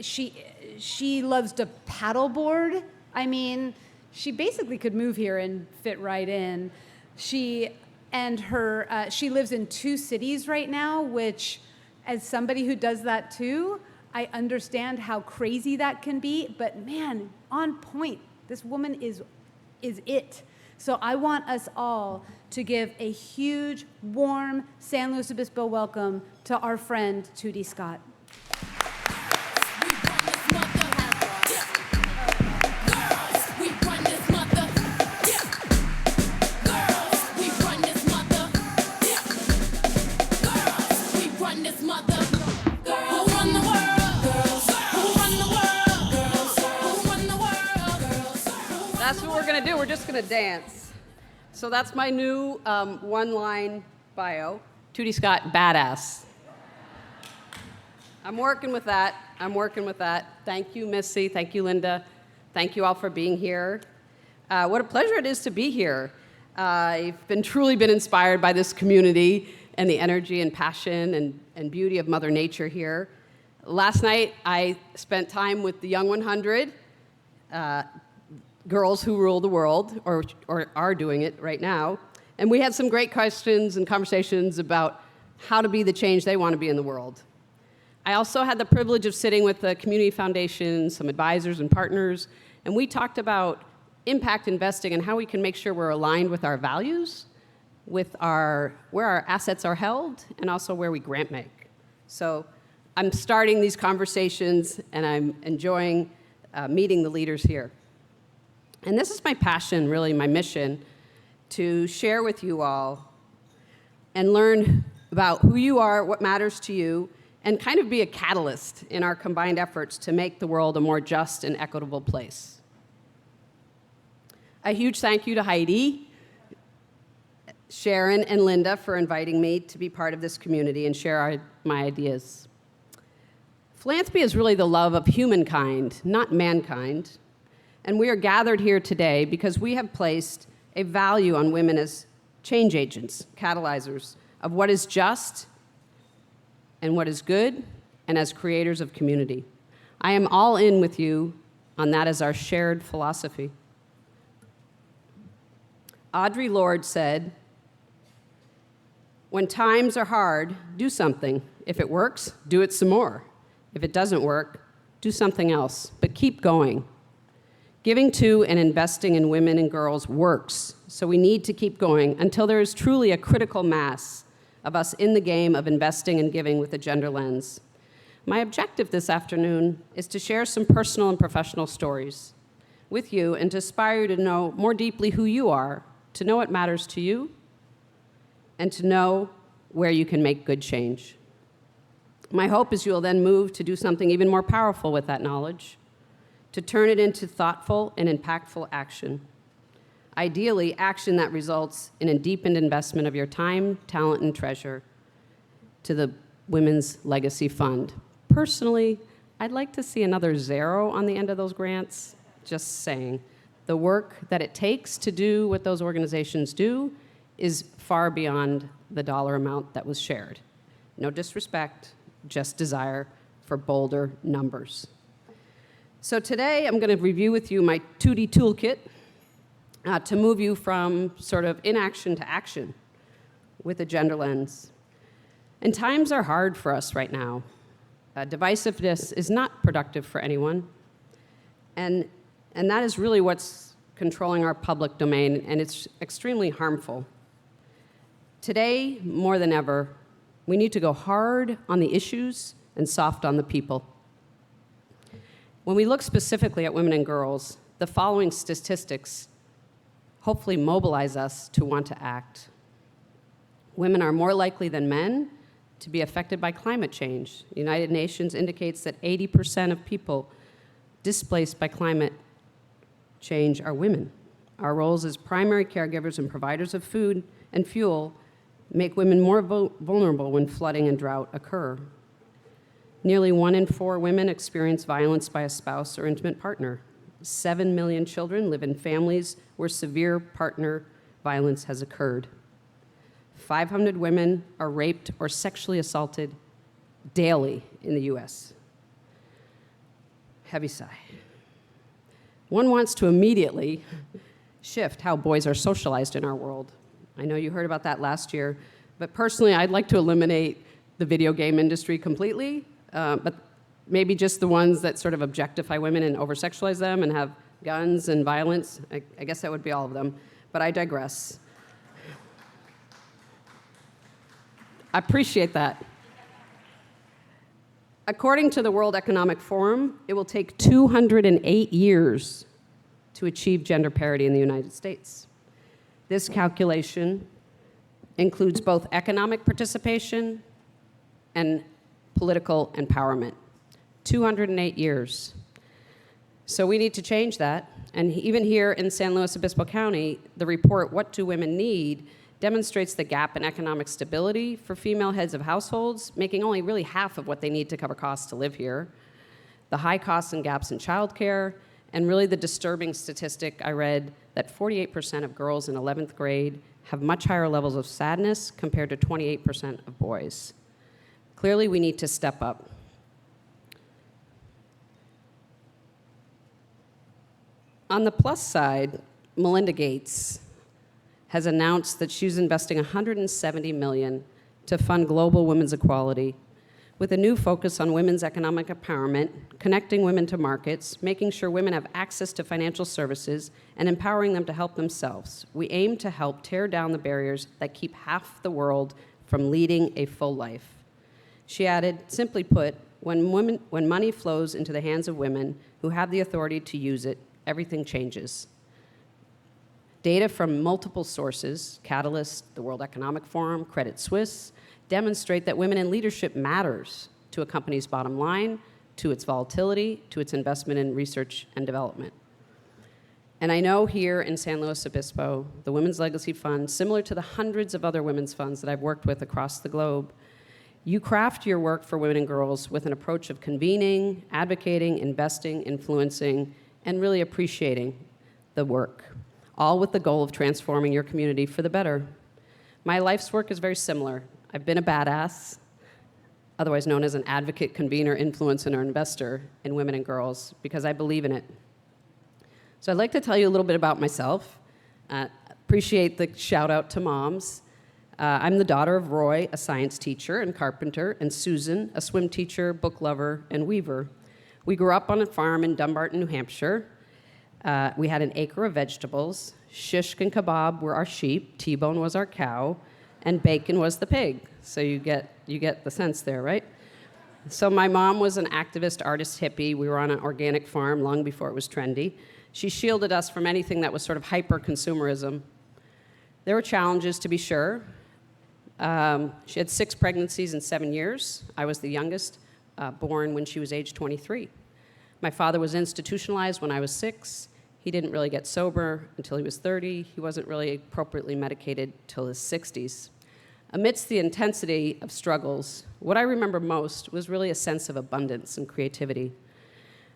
she loves to paddleboard. I mean, she basically could move here and fit right in. She lives in 2 cities right now, which, as somebody who does that too, I understand how crazy that can be, but man, on point. This woman is it. So I want us all to give a huge, warm San Luis Obispo welcome to our friend, Tootie Scott. That's what we're going to do. We're just going to dance. So that's my new one-line bio. Tootie Scott, badass. I'm working with that. Thank you, Missy. Thank you, Linda. Thank you all for being here. What a pleasure it is to be here. I've truly been inspired by this community and the energy and passion and beauty of Mother Nature here. Last night, I spent time with the Young 100, girls who rule the world, or are doing it right now. And we had some great questions and conversations about how to be the change they want to be in the world. I also had the privilege of sitting with the Community Foundation, some advisors and partners, and we talked about impact investing and how we can make sure we're aligned with our values, with where our assets are held, and also where we grant make. So I'm starting these conversations, and I'm enjoying meeting the leaders here. And this is my passion, really my mission, to share with you all and learn about who you are, what matters to you, and kind of be a catalyst in our combined efforts to make the world a more just and equitable place. A huge thank you to Heidi, Sharon, and Linda for inviting me to be part of this community and share my ideas. Philanthropy is really the love of humankind, not mankind. And we are gathered here today because we have placed a value on women as change agents, catalyzers of what is just and what is good, and as creators of community. I am all in with you on that as our shared philosophy. Audre Lorde said, "When times are hard, do something. If it works, do it some more. If it doesn't work, do something else, but keep going." Giving to and investing in women and girls works, so we need to keep going until there is truly a critical mass of us in the game of investing and giving with a gender lens. My objective this afternoon is to share some personal and professional stories with you and to inspire you to know more deeply who you are, to know what matters to you, and to know where you can make good change. My hope is you will then move to do something even more powerful with that knowledge, to turn it into thoughtful and impactful action. Ideally, action that results in a deepened investment of your time, talent, and treasure to the Women's Legacy Fund. Personally, I'd like to see another 0 on the end of those grants. Just saying. The work that it takes to do what those organizations do is far beyond the dollar amount that was shared. No disrespect, just desire for bolder numbers. So today, I'm going to review with you my Tootie toolkit to move you from sort of inaction to action with a gender lens. And times are hard for us right now. Divisiveness is not productive for anyone. And that is really what's controlling our public domain, and it's extremely harmful. Today, more than ever, we need to go hard on the issues and soft on the people. When we look specifically at women and girls, the following statistics hopefully mobilize us to want to act. Women are more likely than men to be affected by climate change. The United Nations indicates that 80% of people displaced by climate change are women. Our roles as primary caregivers and providers of food and fuel make women more vulnerable when flooding and drought occur. Nearly 1 in 4 women experience violence by a spouse or intimate partner. 7 million children live in families where severe partner violence has occurred. 500 women are raped or sexually assaulted daily in the US. Heavy sigh. One wants to immediately shift how boys are socialized in our world. I know you heard about that last year, but personally, I'd like to eliminate the video game industry completely, but maybe just the ones that sort of objectify women and over-sexualize them and have guns and violence. I guess that would be all of them, but I digress. I appreciate that. According to the World Economic Forum, it will take 208 years to achieve gender parity in the United States. This calculation includes both economic participation and political empowerment. 208 years. So we need to change that. And even here in San Luis Obispo County, the report, What Do Women Need?, demonstrates the gap in economic stability for female heads of households, making only really half of what they need to cover costs to live here, the high costs and gaps in childcare, and really the disturbing statistic I read that 48% of girls in 11th grade have much higher levels of sadness compared to 28% of boys. Clearly, we need to step up. On the plus side, Melinda Gates has announced that she's investing $170 million to fund global women's equality with a new focus on women's economic empowerment, connecting women to markets, making sure women have access to financial services, and empowering them to help themselves. We aim to help tear down the barriers that keep half the world from leading a full life. She added, simply put, when money flows into the hands of women who have the authority to use it, everything changes. Data from multiple sources, Catalyst, the World Economic Forum, Credit Suisse, demonstrate that women in leadership matters to a company's bottom line, to its volatility, to its investment in research and development. And I know here in San Luis Obispo, the Women's Legacy Fund, similar to the hundreds of other women's funds that I've worked with across the globe, you craft your work for women and girls with an approach of convening, advocating, investing, influencing, and really appreciating the work, all with the goal of transforming your community for the better. My life's work is very similar. I've been a badass, otherwise known as an advocate, convener, influencer, or investor in women and girls, because I believe in it. So I'd like to tell you a little bit about myself. Appreciate the shout out to moms. I'm the daughter of Roy, a science teacher and carpenter, and Susan, a swim teacher, book lover, and weaver. We grew up on a farm in Dumbarton, New Hampshire. We had an acre of vegetables. Shishk and kebab were our sheep. T-bone was our cow. And bacon was the pig. So you get the sense there, right? So my mom was an activist, artist, hippie. We were on an organic farm long before it was trendy. She shielded us from anything that was sort of hyper-consumerism. There were challenges, to be sure. She had 6 pregnancies in 7 years. I was the youngest, born when she was age 23. My father was institutionalized when I was 6. He didn't really get sober until he was 30. He wasn't really appropriately medicated till his 60s. Amidst the intensity of struggles, what I remember most was really a sense of abundance and creativity.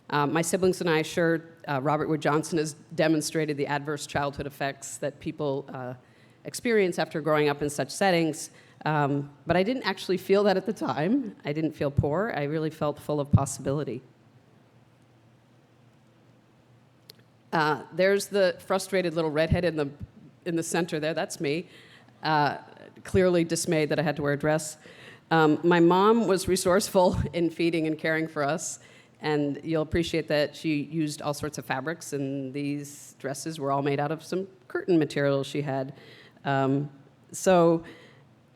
My siblings and I sure, Robert Wood Johnson has demonstrated the adverse childhood effects that people experience after growing up in such settings. But I didn't actually feel that at the time. I didn't feel poor. I really felt full of possibility. There's the frustrated little redhead in the center there. That's me. Clearly dismayed that I had to wear a dress. My mom was resourceful in feeding and caring for us, and you'll appreciate that she used all sorts of fabrics, and these dresses were all made out of some curtain material she had. So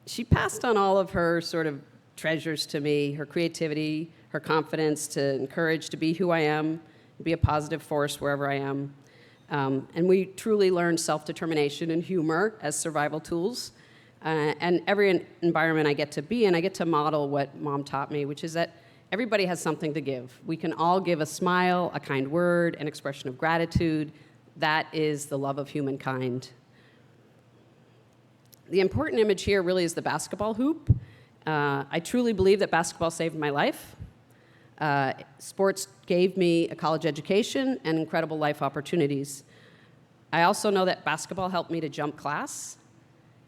she passed on all of her sort of treasures to me, her creativity, her confidence to encourage to be who I am, be a positive force wherever I am. And we truly learned self-determination and humor as survival tools. And every environment I get to be in, I get to model what Mom taught me, which is that everybody has something to give. We can all give a smile, a kind word, an expression of gratitude. That is the love of humankind. The important image here really is the basketball hoop. I truly believe that basketball saved my life. Sports gave me a college education and incredible life opportunities. I also know that basketball helped me to jump class,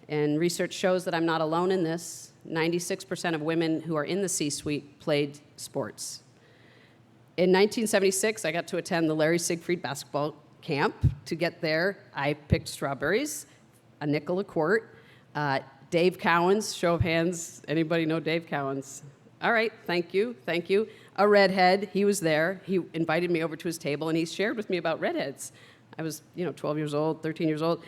and research shows that I'm not alone in this. 96% of women who are in the C-suite played sports. In 1976, I got to attend the Larry Siegfried basketball camp. To get there, I picked strawberries, a nickel a quart. Dave Cowens, show of hands, anybody know Dave Cowens? All right, thank you, thank you. A redhead, he was there. He invited me over to his table, and he shared with me about redheads. I was, 12 years old, 13 years old.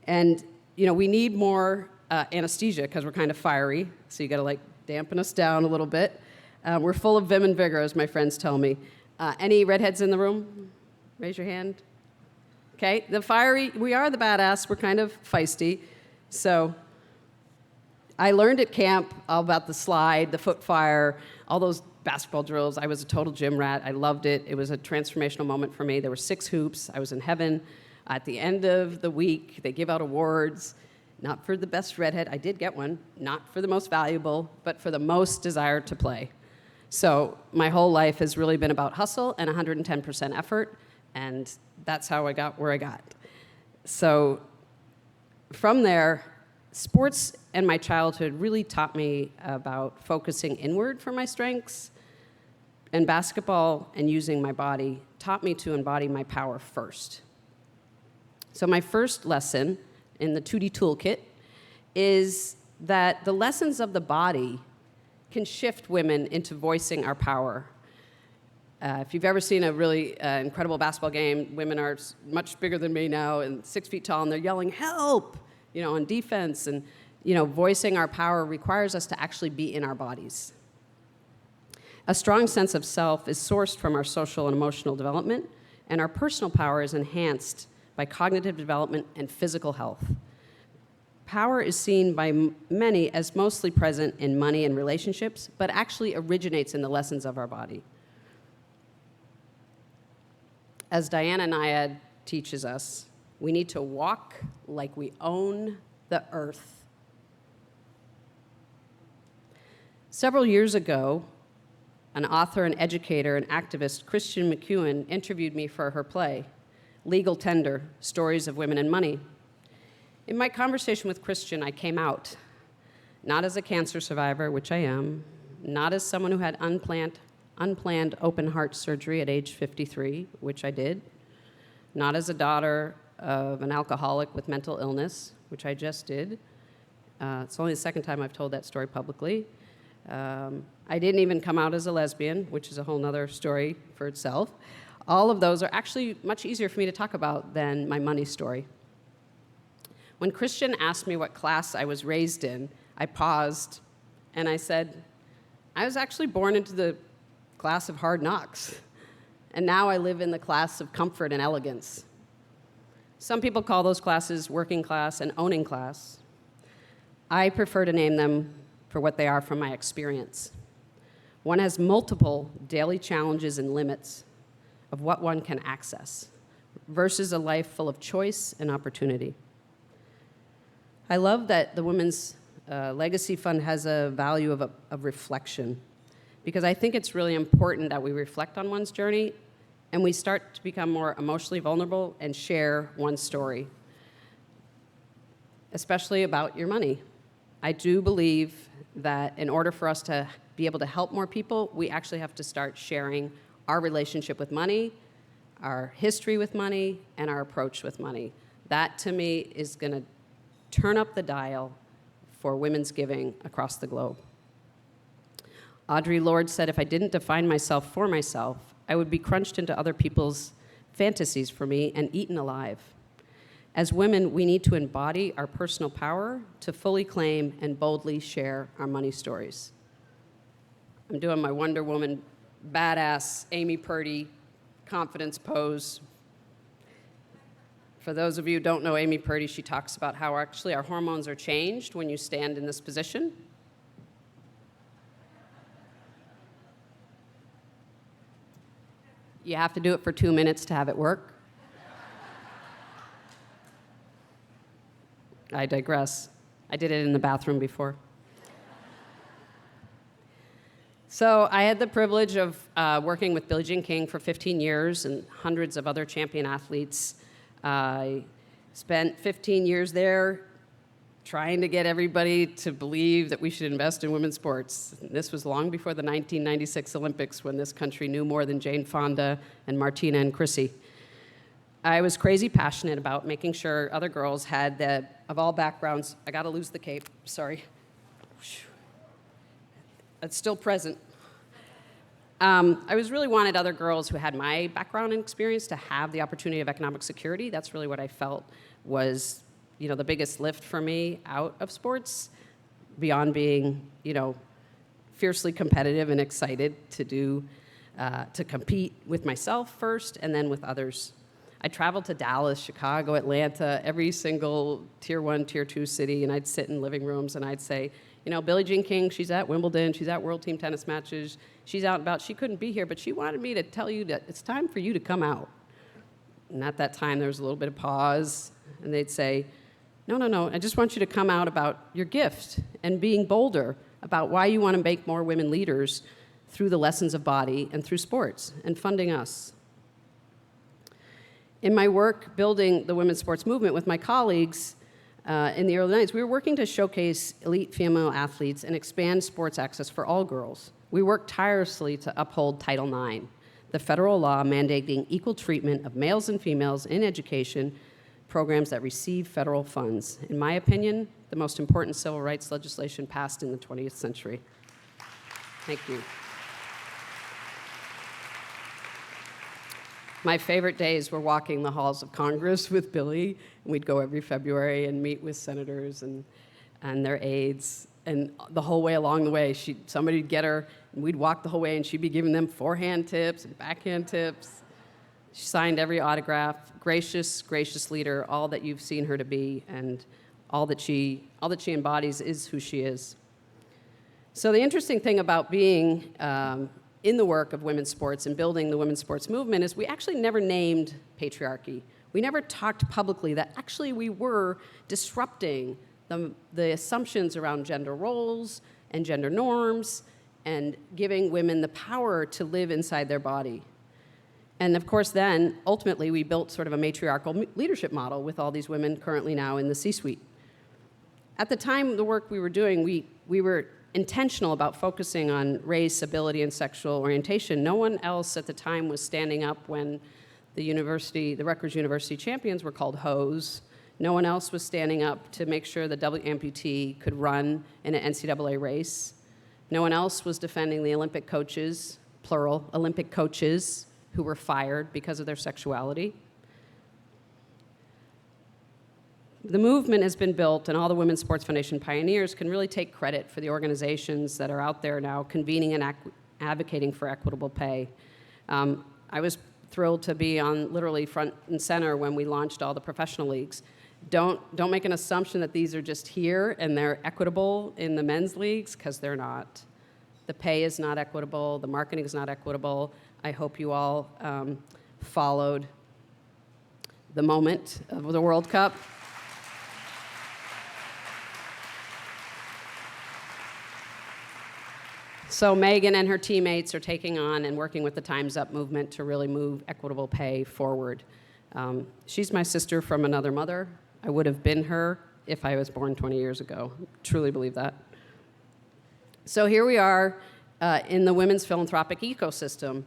And, we need more anesthesia because we're kind of fiery, so you got to, dampen us down a little bit. We're full of vim and vigor, as my friends tell me. Any redheads in the room? Raise your hand. Okay, we are the badass. We're kind of feisty. So I learned at camp all about the slide, the foot fire, all those basketball drills. I was a total gym rat. I loved it. It was a transformational moment for me. There were 6 hoops. I was in heaven. At the end of the week, they give out awards, not for the best redhead. I did get one. Not for the most valuable, but for the most desired to play. So my whole life has really been about hustle and 110% effort, and that's how I got where I got. So from there, sports and my childhood really taught me about focusing inward for my strengths, and basketball and using my body taught me to embody my power first. So my first lesson in the 2D toolkit is that the lessons of the body can shift women into voicing our power. If you've ever seen a really incredible basketball game, women are much bigger than me now and 6 feet tall, and they're yelling, "Help!" On defense. And, voicing our power requires us to actually be in our bodies. A strong sense of self is sourced from our social and emotional development, and our personal power is enhanced by cognitive development and physical health. Power is seen by many as mostly present in money and relationships, but actually originates in the lessons of our body. As Diana Nyad teaches us, we need to walk like we own the earth. Several years ago, an author and educator and activist, Christian McEwen, interviewed me for her play, Legal Tender, Stories of Women and Money. In my conversation with Christian, I came out, not as a cancer survivor, which I am, not as someone who had unplanned open heart surgery at age 53, which I did, not as a daughter of an alcoholic with mental illness, which I just did. It's only the second time I've told that story publicly. I didn't even come out as a lesbian, which is a whole other story for itself. All of those are actually much easier for me to talk about than my money story. When Christian asked me what class I was raised in, I paused and I said, I was actually born into the class of hard knocks, and now I live in the class of comfort and elegance. Some people call those classes working class and owning class. I prefer to name them for what they are from my experience. One has multiple daily challenges and limits of what one can access versus a life full of choice and opportunity. I love that the Women's Legacy Fund has a value of reflection, because I think it's really important that we reflect on one's journey and we start to become more emotionally vulnerable and share one's story, especially about your money. I do believe that in order for us to be able to help more people, we actually have to start sharing our relationship with money, our history with money, and our approach with money. That, to me, is going to turn up the dial for women's giving across the globe. Audre Lorde said, if I didn't define myself for myself, I would be crunched into other people's fantasies for me and eaten alive. As women, we need to embody our personal power to fully claim and boldly share our money stories. I'm doing my Wonder Woman badass Amy Purdy confidence pose. For those of you who don't know Amy Purdy, she talks about how actually our hormones are changed when you stand in this position. You have to do it for 2 minutes to have it work. I digress. I did it in the bathroom before. So I had the privilege of working with Billie Jean King for 15 years and hundreds of other champion athletes. I spent 15 years there trying to get everybody to believe that we should invest in women's sports. And this was long before the 1996 Olympics, when this country knew more than Jane Fonda and Martina and Chrissy. I was crazy passionate about making sure other girls had of all backgrounds. I gotta lose the cape, sorry. It's still present. I was really wanted other girls who had my background and experience to have the opportunity of economic security. That's really what I felt was, the biggest lift for me out of sports, beyond being, fiercely competitive and excited to compete with myself first and then with others. I traveled to Dallas, Chicago, Atlanta, every single tier 1, tier 2 city, and I'd sit in living rooms and I'd say, Billie Jean King, she's at Wimbledon, she's at World Team Tennis matches, she's out and about, she couldn't be here, but she wanted me to tell you that it's time for you to come out. And at that time, there was a little bit of pause, and they'd say, no, I just want you to come out about your gift and being bolder about why you want to make more women leaders through the lessons of body and through sports and funding us. In my work building the women's sports movement with my colleagues in the early 90s, we were working to showcase elite female athletes and expand sports access for all girls. We worked tirelessly to uphold Title IX, the federal law mandating equal treatment of males and females in education programs that receive federal funds. In my opinion, the most important civil rights legislation passed in the 20th century. Thank you. My favorite days were walking the halls of Congress with Billie. We'd go every February and meet with senators and their aides. And the whole way along the way, somebody'd get her, and we'd walk the whole way, and she'd be giving them forehand tips and backhand tips. She signed every autograph. Gracious, gracious leader, all that you've seen her to be, and all that she embodies is who she is. So the interesting thing about being in the work of women's sports and building the women's sports movement is we actually never named patriarchy. We never talked publicly that actually we were disrupting the assumptions around gender roles and gender norms and giving women the power to live inside their body. And of course then, ultimately, we built sort of a matriarchal leadership model with all these women currently now in the C-suite. At the time, the work we were doing, we were intentional about focusing on race, ability, and sexual orientation. No one else at the time was standing up when the Rutgers University champions were called hoes. No one else was standing up to make sure the double amputee could run in an NCAA race. No one else was defending the Olympic coaches, plural, Olympic coaches, who were fired because of their sexuality. The movement has been built, and all the Women's Sports Foundation pioneers can really take credit for the organizations that are out there now convening and advocating for equitable pay. I was thrilled to be on literally front and center when we launched all the professional leagues. Don't make an assumption that these are just here and they're equitable in the men's leagues, because they're not. The pay is not equitable, the marketing is not equitable. I hope you all followed the moment of the World Cup. So Megan and her teammates are taking on and working with the Time's Up movement to really move equitable pay forward. She's my sister from another mother. I would have been her if I was born 20 years ago. Truly believe that. So here we are in the women's philanthropic ecosystem,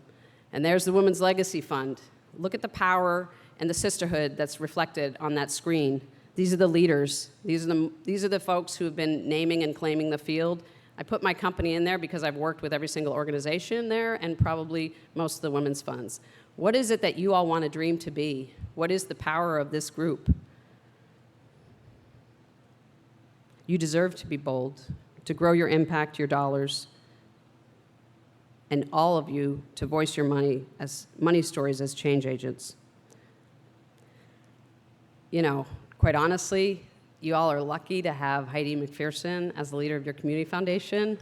and there's the Women's Legacy Fund. Look at the power and the sisterhood that's reflected on that screen. These are the leaders. These are the folks who have been naming and claiming the field. I put my company in there because I've worked with every single organization there and probably most of the women's funds. What is it that you all want to dream to be? What is the power of this group? You deserve to be bold, to grow your impact, your dollars, and all of you to voice your money stories as change agents. quite honestly, you all are lucky to have Heidi McPherson as the leader of your community foundation.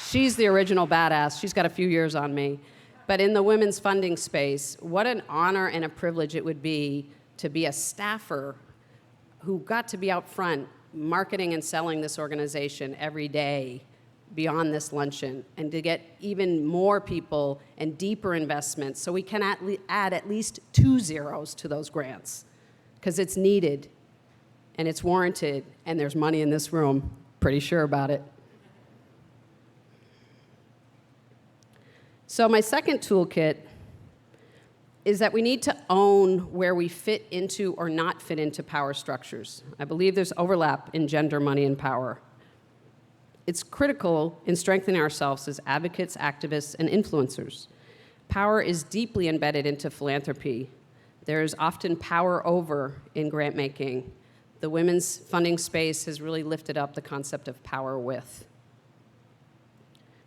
She's the original badass. She's got a few years on me. But in the women's funding space, what an honor and a privilege it would be to be a staffer who got to be out front marketing and selling this organization every day beyond this luncheon, and to get even more people and deeper investments so we can add at least 2 zeros to those grants, because it's needed and it's warranted, and there's money in this room, pretty sure about it. So my second toolkit is that we need to own where we fit into or not fit into power structures. I believe there's overlap in gender, money, and power. It's critical in strengthening ourselves as advocates, activists, and influencers. Power is deeply embedded into philanthropy. There is often power over in grant making. The women's funding space has really lifted up the concept of power with.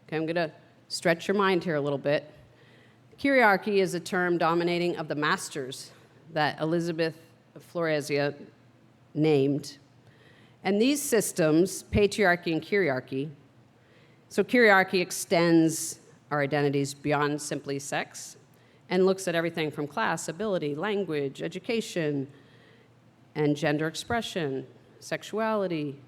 Okay, I'm gonna stretch your mind here a little bit. Kyriarchy is a term dominating of the masters that Elizabeth Floresia named. And these systems, patriarchy and kyriarchy, so kyriarchy extends our identities beyond simply sex and looks at everything from class, ability, language, education, and gender expression, sexuality.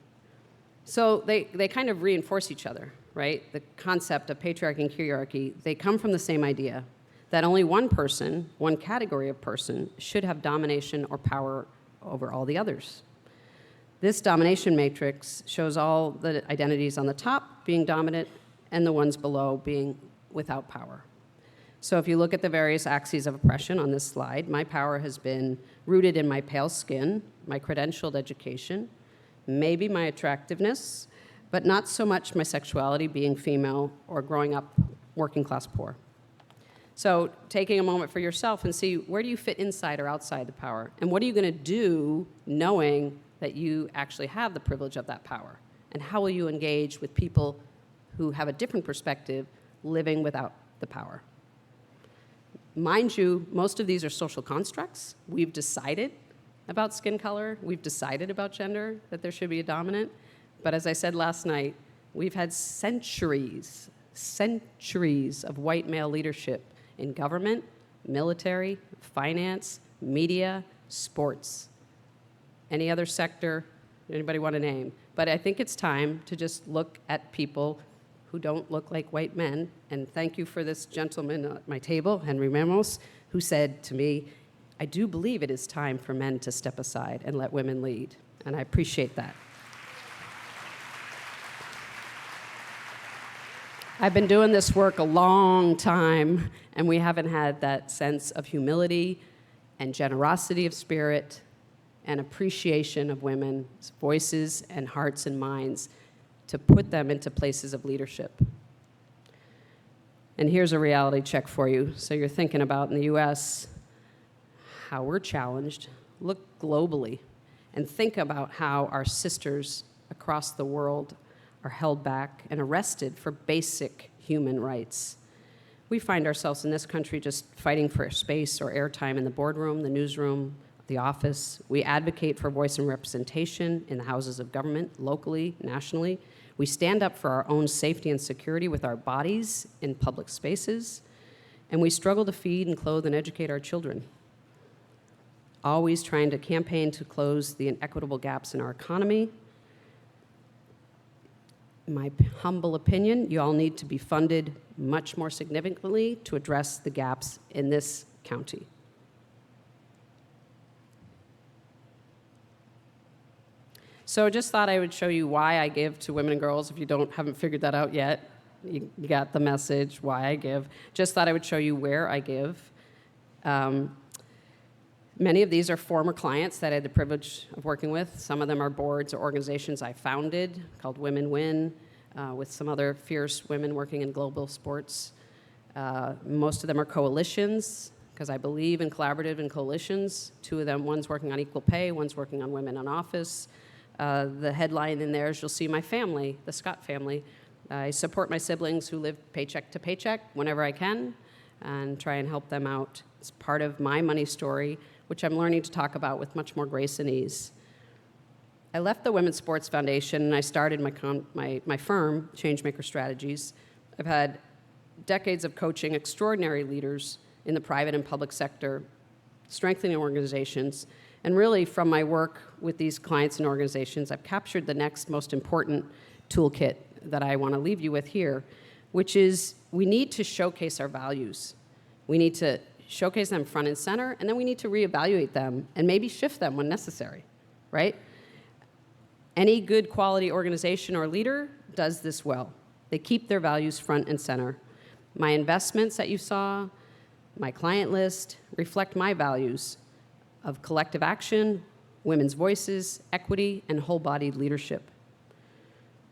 So they kind of reinforce each other, right? The concept of patriarchy and kyriarchy, they come from the same idea that only one person, one category of person, should have domination or power over all the others. This domination matrix shows all the identities on the top being dominant and the ones below being without power. So if you look at the various axes of oppression on this slide, my power has been rooted in my pale skin, my credentialed education, maybe my attractiveness, but not so much my sexuality, being female, or growing up working class poor. So taking a moment for yourself and see, where do you fit inside or outside the power? And what are you going to do knowing that you actually have the privilege of that power? And how will you engage with people who have a different perspective living without the power? Mind you, most of these are social constructs. We've decided about skin color. We've decided about gender, that there should be a dominant. But as I said last night, we've had centuries of white male leadership in government, military, finance, media, sports. Any other sector, anybody want to name? But I think it's time to just look at people who don't look like white men. And thank you for this gentleman at my table, Henry Ramos, who said to me, I do believe it is time for men to step aside and let women lead. And I appreciate that. I've been doing this work a long time, and we haven't had that sense of humility and generosity of spirit and appreciation of women's voices and hearts and minds to put them into places of leadership. And here's a reality check for you. So you're thinking about in the US how we're challenged. Look globally and think about how our sisters across the world are held back and arrested for basic human rights. We find ourselves in this country just fighting for space or airtime in the boardroom, the newsroom, the office. We advocate for voice and representation in the houses of government, locally, nationally. We stand up for our own safety and security with our bodies in public spaces. And we struggle to feed and clothe and educate our children. Always trying to campaign to close the inequitable gaps in our economy. In my humble opinion, you all need to be funded much more significantly to address the gaps in this county. So I just thought I would show you why I give to women and girls. If you haven't figured that out yet, you got the message, why I give. Just thought I would show you where I give. Many of these are former clients that I had the privilege of working with. Some of them are boards or organizations I founded called Women Win, with some other fierce women working in global sports. Most of them are coalitions, because I believe in collaborative and coalitions. Two of them, one's working on equal pay, one's working on women in office. The headline in there is you'll see my family, the Scott family. I support my siblings who live paycheck to paycheck whenever I can. and try and help them out. It's part of my money story, which I'm learning to talk about with much more grace and ease. I left the Women's Sports Foundation and I started my firm, Changemaker Strategies. I've had decades of coaching extraordinary leaders in the private and public sector, strengthening organizations, and really from my work with these clients and organizations, I've captured the next most important toolkit that I want to leave you with here, which is we need to showcase our values. We need to showcase them front and center, and then we need to reevaluate them and maybe shift them when necessary, right? Any good quality organization or leader does this well. They keep their values front and center. My investments that you saw, my client list, reflect my values of collective action, women's voices, equity, and whole-bodied leadership.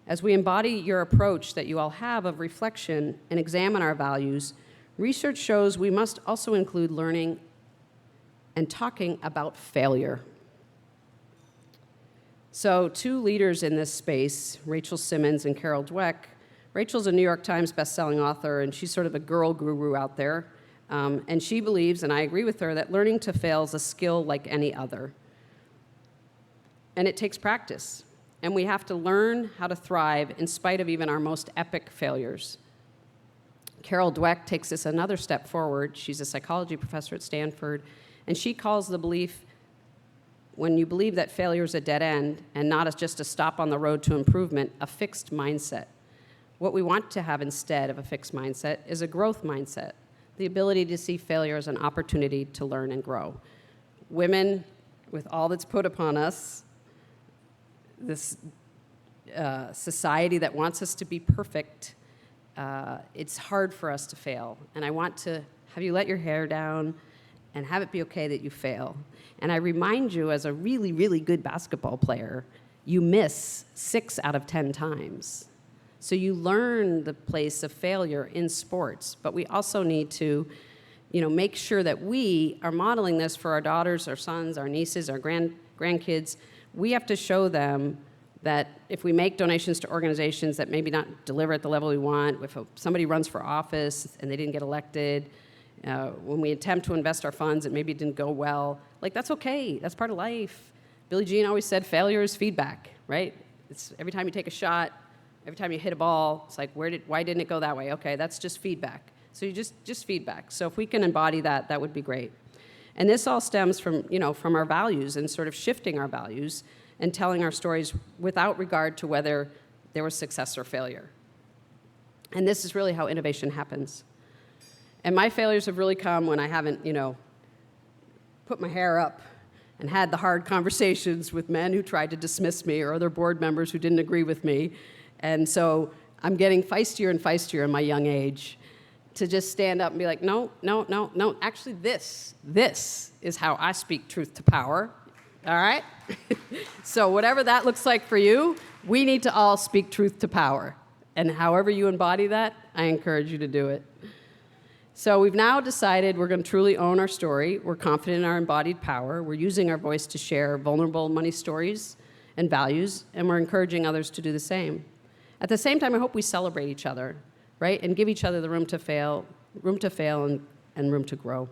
As we embody your approach that you all have of reflection and examine our values, research shows we must also include learning and talking about failure. So 2 leaders in this space, Rachel Simmons and Carol Dweck. Rachel's a New York Times bestselling author, and she's sort of a girl guru out there. And she believes, and I agree with her, that learning to fail is a skill like any other. And it takes practice. And we have to learn how to thrive in spite of even our most epic failures. Carol Dweck takes this another step forward. She's a psychology professor at Stanford, and she calls the belief, when you believe that failure is a dead end and not just a stop on the road to improvement, a fixed mindset. What we want to have instead of a fixed mindset is a growth mindset, the ability to see failure as an opportunity to learn and grow. Women, with all that's put upon us, this society that wants us to be perfect, it's hard for us to fail. And I want to have you let your hair down and have it be okay that you fail. And I remind you, as a really, really good basketball player, you miss 6 out of 10 times. So you learn the place of failure in sports, but we also need to, make sure that we are modeling this for our daughters, our sons, our nieces, our grandkids. We have to show them that if we make donations to organizations that maybe not deliver at the level we want, if somebody runs for office and they didn't get elected, when we attempt to invest our funds and maybe it didn't go well, that's okay. That's part of life. Billie Jean always said failure is feedback, right? It's every time you take a shot, every time you hit a ball, it's like, why didn't it go that way? Okay, that's just feedback. So you just feedback. So if we can embody that, that would be great. And this all stems from, from our values and sort of shifting our values and telling our stories without regard to whether there was success or failure. And this is really how innovation happens. And my failures have really come when I haven't, put my hair up and had the hard conversations with men who tried to dismiss me or other board members who didn't agree with me. And so I'm getting feistier and feistier in my young age to just stand up and be like, no. Actually, this is how I speak truth to power, all right? So whatever that looks like for you, we need to all speak truth to power. And however you embody that, I encourage you to do it. So we've now decided we're going to truly own our story. We're confident in our embodied power. We're using our voice to share vulnerable money stories and values, and we're encouraging others to do the same. At the same time, I hope we celebrate each other, right? And give each other the room to fail and room to grow.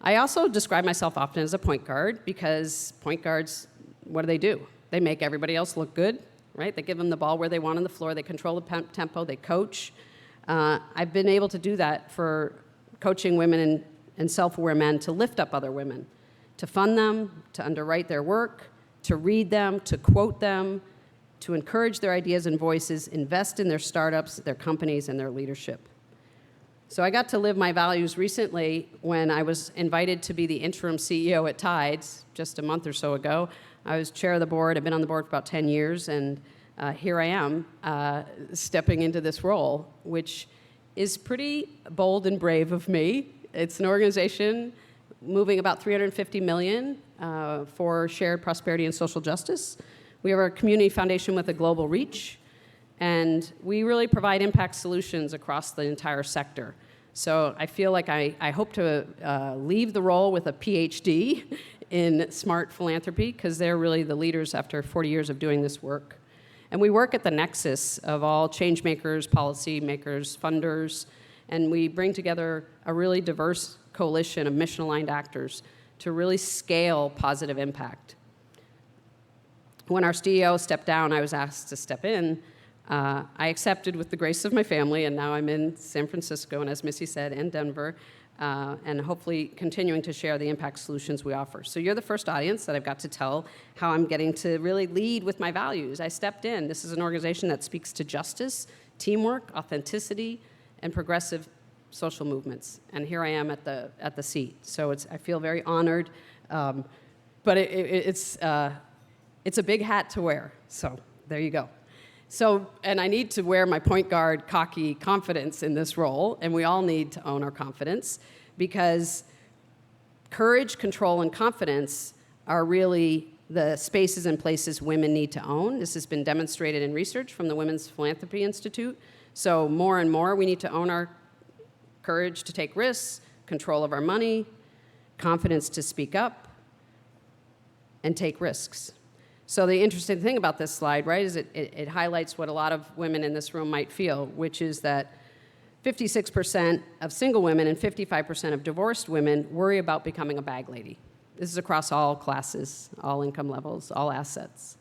I also describe myself often as a point guard because point guards, what do? They make everybody else look good, right? They give them the ball where they want on the floor. They control the tempo. They coach. I've been able to do that for coaching women and self-aware men to lift up other women, to fund them, to underwrite their work, to read them, to quote them, to encourage their ideas and voices, invest in their startups, their companies, and their leadership. So I got to live my values recently when I was invited to be the interim CEO at Tides just a month or so ago. I was chair of the board. I've been on the board for about 10 years, and here I am stepping into this role, which is pretty bold and brave of me. It's an organization moving about $350 million for shared prosperity and social justice. We have our community foundation with a global reach, and we really provide impact solutions across the entire sector. So I feel like I hope to leave the role with a PhD in smart philanthropy, because they're really the leaders after 40 years of doing this work. And we work at the nexus of all change makers, policy makers, funders, And we bring together a really diverse coalition of mission-aligned actors to really scale positive impact. When our CEO stepped down, I was asked to step in. I accepted with the grace of my family, and now I'm in San Francisco, and as Missy said, and Denver, and hopefully continuing to share the impact solutions we offer. So you're the first audience that I've got to tell how I'm getting to really lead with my values. I stepped in. This is an organization that speaks to justice, teamwork, authenticity, and progressive social movements. And here I am at the seat. So I feel very honored, but it's a big hat to wear. So there you go. So, and I need to wear my point guard, cocky confidence in this role, and we all need to own our confidence, because courage, control, and confidence are really the spaces and places women need to own. This has been demonstrated in research from the Women's Philanthropy Institute. So more and more, we need to own our courage to take risks, control of our money, confidence to speak up, and take risks. So the interesting thing about this slide, right, is it highlights what a lot of women in this room might feel, which is that 56% of single women and 55% of divorced women worry about becoming a bag lady. This is across all classes, all income levels, all assets.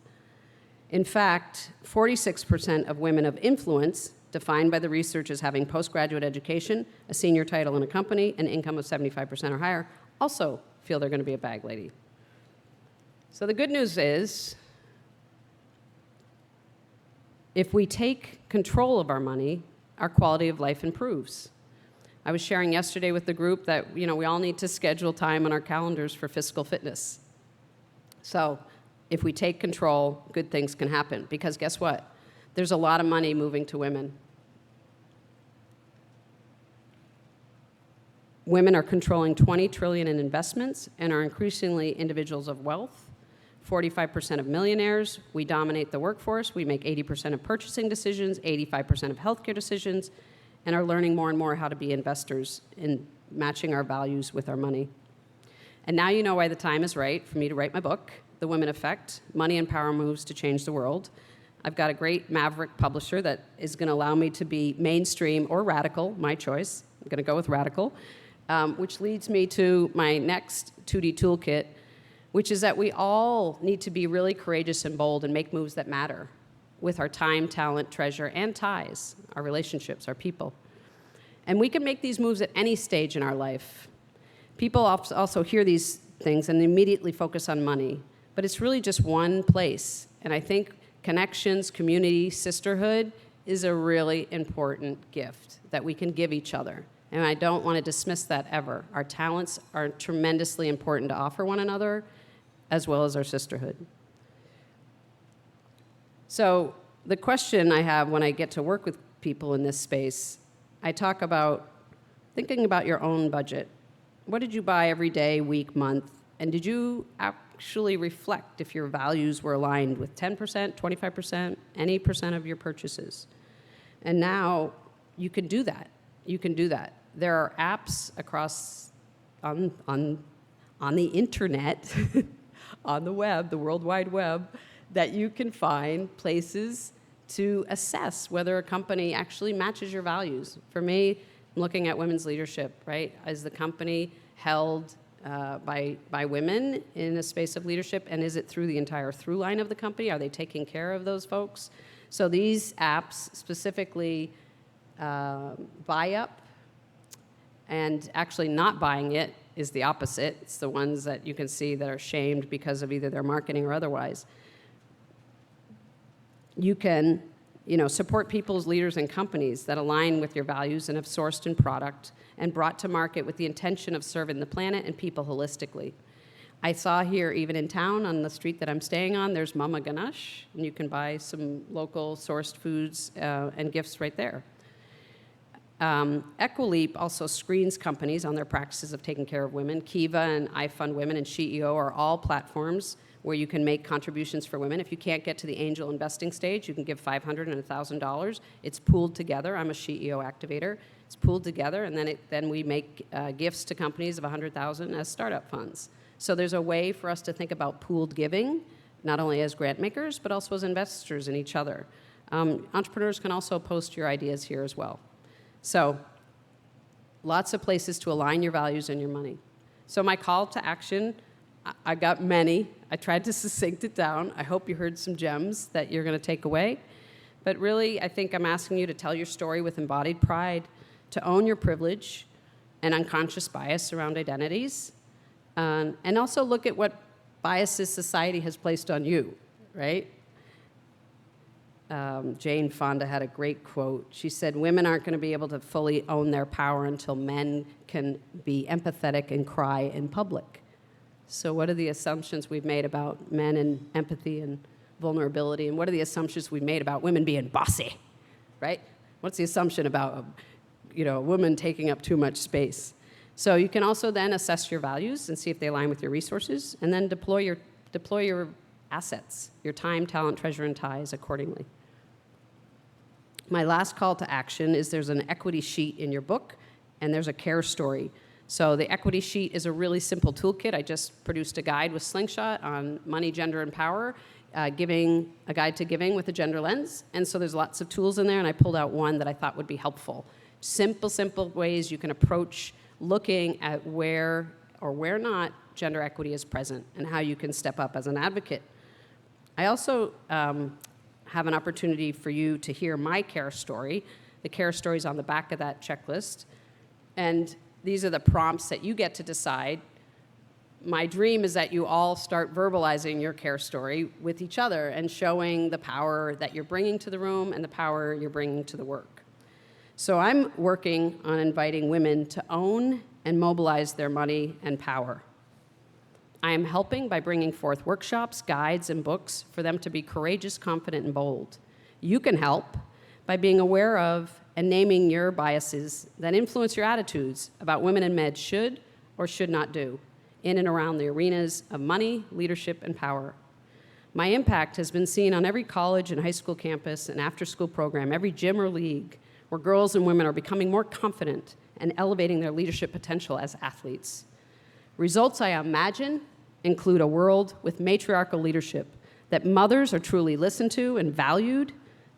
In fact, 46% of women of influence, defined by the research as having postgraduate education, a senior title in a company, an income of 75% or higher, also feel they're going to be a bag lady. So the good news is, if we take control of our money, our quality of life improves. I was sharing yesterday with the group that we all need to schedule time on our calendars for fiscal fitness. So if we take control, good things can happen. Because guess what? There's a lot of money moving to women. Women are controlling $20 trillion in investments and are increasingly individuals of wealth. 45% of millionaires. We dominate the workforce. We make 80% of purchasing decisions, 85% of healthcare decisions, and are learning more and more how to be investors in matching our values with our money. And now you know why the time is right for me to write my book, The Women Effect, Money and Power Moves to Change the World. I've got a great maverick publisher that is going to allow me to be mainstream or radical, my choice. I'm going to go with radical, which leads me to my next 2D toolkit, which is that we all need to be really courageous and bold and make moves that matter with our time, talent, treasure, and ties, our relationships, our people. And we can make these moves at any stage in our life. People also hear these things and immediately focus on money, but it's really just one place. And I think connections, community, sisterhood is a really important gift that we can give each other. And I don't want to dismiss that ever. Our talents are tremendously important to offer one another, as well as our sisterhood. So the question I have when I get to work with people in this space, I talk about thinking about your own budget. What did you buy every day, week, month? And did you actually reflect if your values were aligned with 10%, 25%, any percent of your purchases? And now you can do that. You can do that. There are apps across on the internet, on the web, the World Wide Web, that you can find places to assess whether a company actually matches your values. For me, I'm looking at women's leadership, right? Is the company held by women in a space of leadership, and is it through the entire through line of the company? Are they taking care of those folks? So these apps specifically buy up, and actually not buying it is the opposite. It's the ones that you can see that are shamed because of either their marketing or otherwise. You can, support people's leaders and companies that align with your values and have sourced in product and brought to market with the intention of serving the planet and people holistically. I saw here, even in town, on the street that I'm staying on, there's Mama Ganesh, and you can buy some local sourced foods and gifts right there. Equileap also screens companies on their practices of taking care of women. Kiva and I Fund Women and SheEO are all platforms where you can make contributions for women. If you can't get to the angel investing stage, you can give $500 and $1,000. It's pooled together. I'm a SheEO activator. It's pooled together, and then we make gifts to companies of $100,000 as startup funds. So there's a way for us to think about pooled giving, not only as grant makers, but also as investors in each other. Entrepreneurs can also post your ideas here as well. So lots of places to align your values and your money. So my call to action, I got many. I tried to succinct it down. I hope you heard some gems that you're going to take away. But really, I think I'm asking you to tell your story with embodied pride, to own your privilege and unconscious bias around identities, and also look at what biases society has placed on you, right? Jane Fonda had a great quote. She said, "Women aren't going to be able to fully own their power until men can be empathetic and cry in public." So what are the assumptions we've made about men and empathy and vulnerability? And what are the assumptions we've made about women being bossy, right? What's the assumption about a woman taking up too much space? So you can also then assess your values and see if they align with your resources, and then deploy your assets, your time, talent, treasure, and ties accordingly. My last call to action is there's an equity sheet in your book, and there's a care story. So the equity sheet is a really simple toolkit. I just produced a guide with Slingshot on money, gender, and power, a guide to giving with a gender lens. And so there's lots of tools in there, and I pulled out one that I thought would be helpful. Simple ways you can approach looking at where or where not gender equity is present and how you can step up as an advocate. I also have an opportunity for you to hear my care story. The care story is on the back of that checklist. And these are the prompts that you get to decide. My dream is that you all start verbalizing your care story with each other and showing the power that you're bringing to the room and the power you're bringing to the work. So I'm working on inviting women to own and mobilize their money and power. I am helping by bringing forth workshops, guides, and books for them to be courageous, confident, and bold. You can help by being aware of and naming your biases that influence your attitudes about women and men should or should not do in and around the arenas of money, leadership, and power. My impact has been seen on every college and high school campus and after-school program, every gym or league, where girls and women are becoming more confident and elevating their leadership potential as athletes. Results I imagine include a world with matriarchal leadership, that mothers are truly listened to and valued,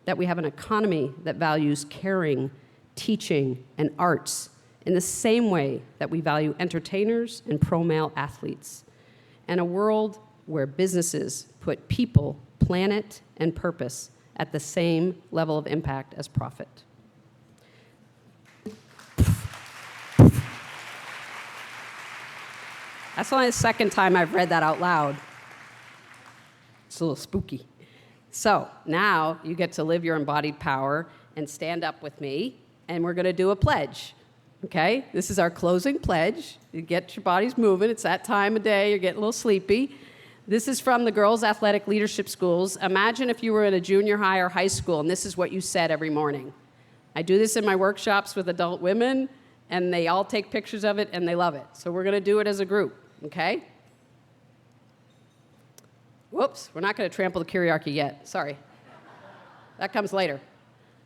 that we have an economy that values caring, teaching, and arts in the same way that we value entertainers and pro-male athletes, and a world where businesses put people, planet, and purpose at the same level of impact as profit. That's only the second time I've read that out loud. It's a little spooky. So now you get to live your embodied power and stand up with me, and we're going to do a pledge. Okay? This is our closing pledge. You get your bodies moving. It's that time of day. You're getting a little sleepy. This is from the Girls Athletic Leadership Schools. Imagine if you were in a junior high or high school, and this is what you said every morning. I do this in my workshops with adult women, and they all take pictures of it, and they love it. So we're going to do it as a group. Okay? Whoops, we're not going to trample the kyriarchy yet. Sorry. That comes later,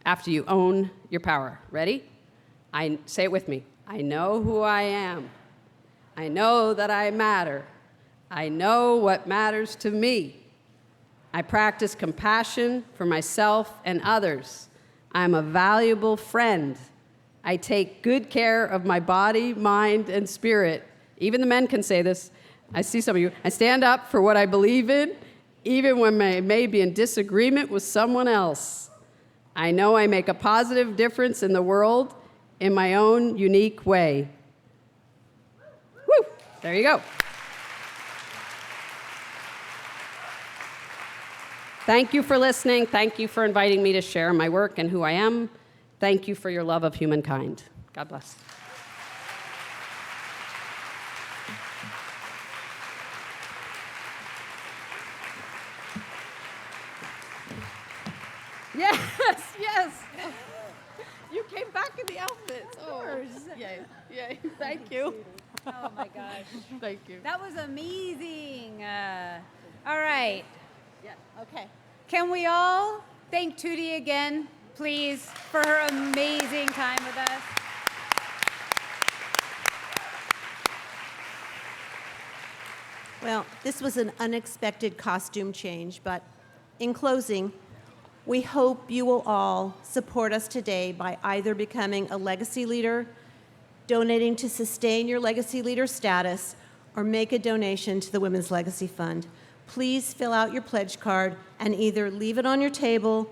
after you own your power. Ready? Say it with me. I know who I am. I know that I matter. I know what matters to me. I practice compassion for myself and others. I'm a valuable friend. I take good care of my body, mind, and spirit. Even the men can say this. I see some of you. I stand up for what I believe in, even when I may be in disagreement with someone else. I know I make a positive difference in the world in my own unique way. Woo! There you go. Thank you for listening. Thank you for inviting me to share my work and who I am. Thank you for your love of humankind. God bless. Yes. You came back in the outfits. Oh, yay. Thank you. Oh my gosh. Thank you. That was amazing. All right. Yeah, okay. Can we all thank Tootie again, please, for her amazing time with us? Well, this was an unexpected costume change, but in closing, we hope you will all support us today by either becoming a legacy leader, donating to sustain your legacy leader status, or make a donation to the Women's Legacy Fund. Please fill out your pledge card and either leave it on your table,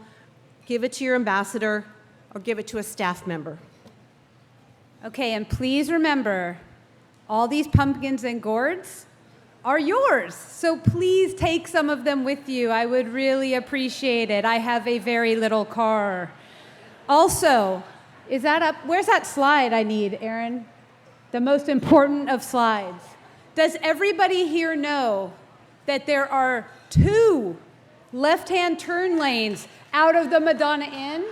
give it to your ambassador, or give it to a staff member. Okay, and please remember, all these pumpkins and gourds are yours. So please take some of them with you. I would really appreciate it. I have a very little car. Also, is that up? Where's that slide I need, Erin? The most important of slides. Does everybody here know that there are 2 left-hand turn lanes out of the Madonna Inn?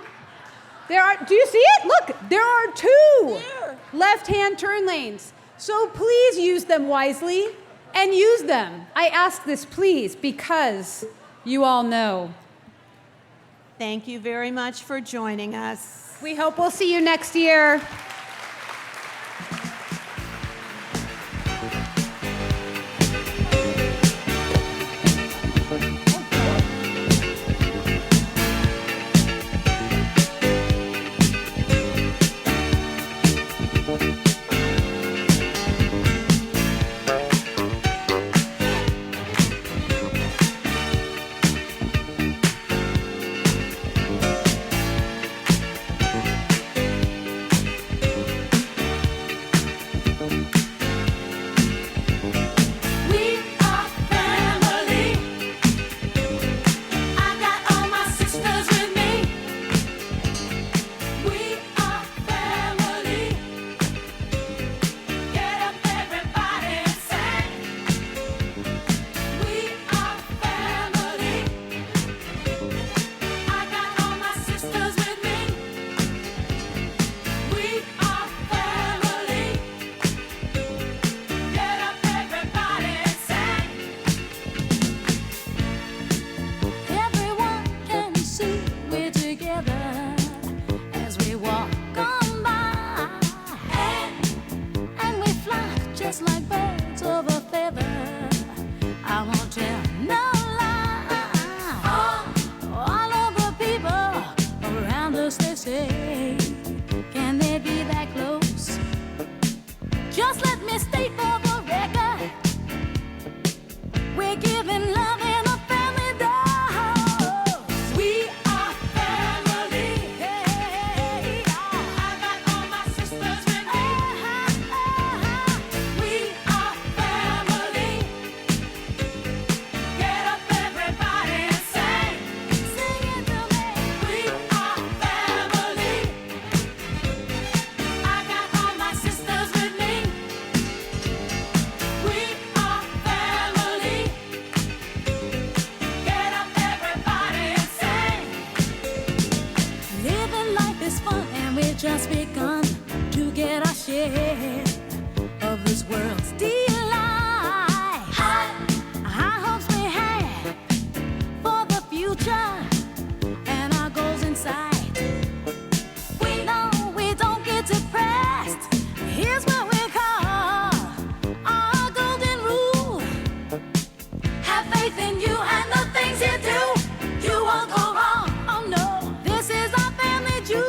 Do you see it? Look, there are 2 left-hand turn lanes. So please use them wisely and use them. I ask this, please, because you all know. Thank you very much for joining us. We hope we'll see you next year. Just begun to get our share of this world's delight. High hopes we have for the future and our goals in sight. We know we don't get depressed. Here's what we call our golden rule. Have faith in you and the things you do. You won't go wrong. Oh no, this is our family jewel.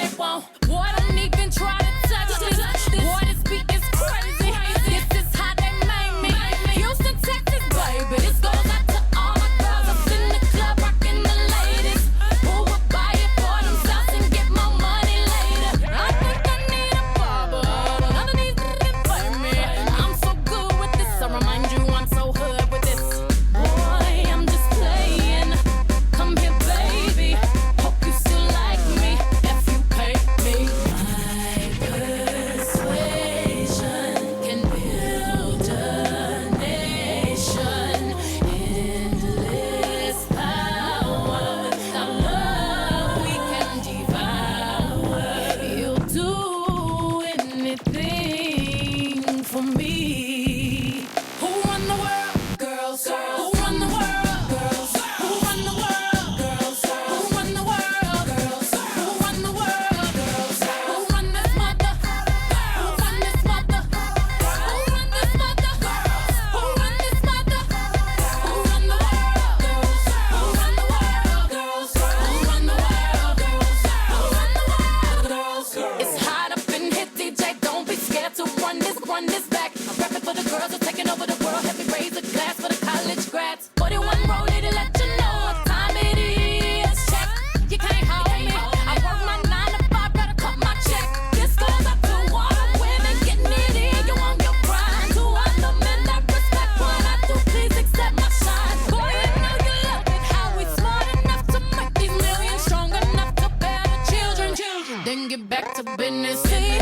they won't. Boy, don't even try to touch this. Boy, this beat is crazy. This is how they made me. Houston, Texas, baby. This goes out to all my girls up in the club, rocking the ladies. Who would buy it for themselves and get more money later? I think I need a barber. None of these niggas play me. I'm so good with this. I remind you I'm so hood with this. Boy, I'm just playing. Come here, baby. Hope you still like me if you pay me. My persuasion can build a nation. Endless power. Without love, we can devour. You'll do anything for me. Who run the world? Girls. Who run the world? Girls. Who run the world? Girls. Who run the world? Girls. Who run the world? Girls. Who run this mother? Who run this mother? Who run this mother? Who run this mother? Who run the world? Girls. Who run the world? Girls. Who run the world? Girls. Who run the world? Girls. It's hot up in here, DJ. Don't be scared to run this back. I'm rapping for the girls who are taking over the world. Help me raise a glass for the college grads. 41 rollie to let you know what time it is. Check, you can't hold me. I work my 9 to 5, gotta cut my check. This goes up to all the women getting it in. You on your grind. To all the men that respect what I do, please accept my shine. Boy, I know you love it. How we smart enough to make these millions, strong enough to bear the children. Then get back to business. See,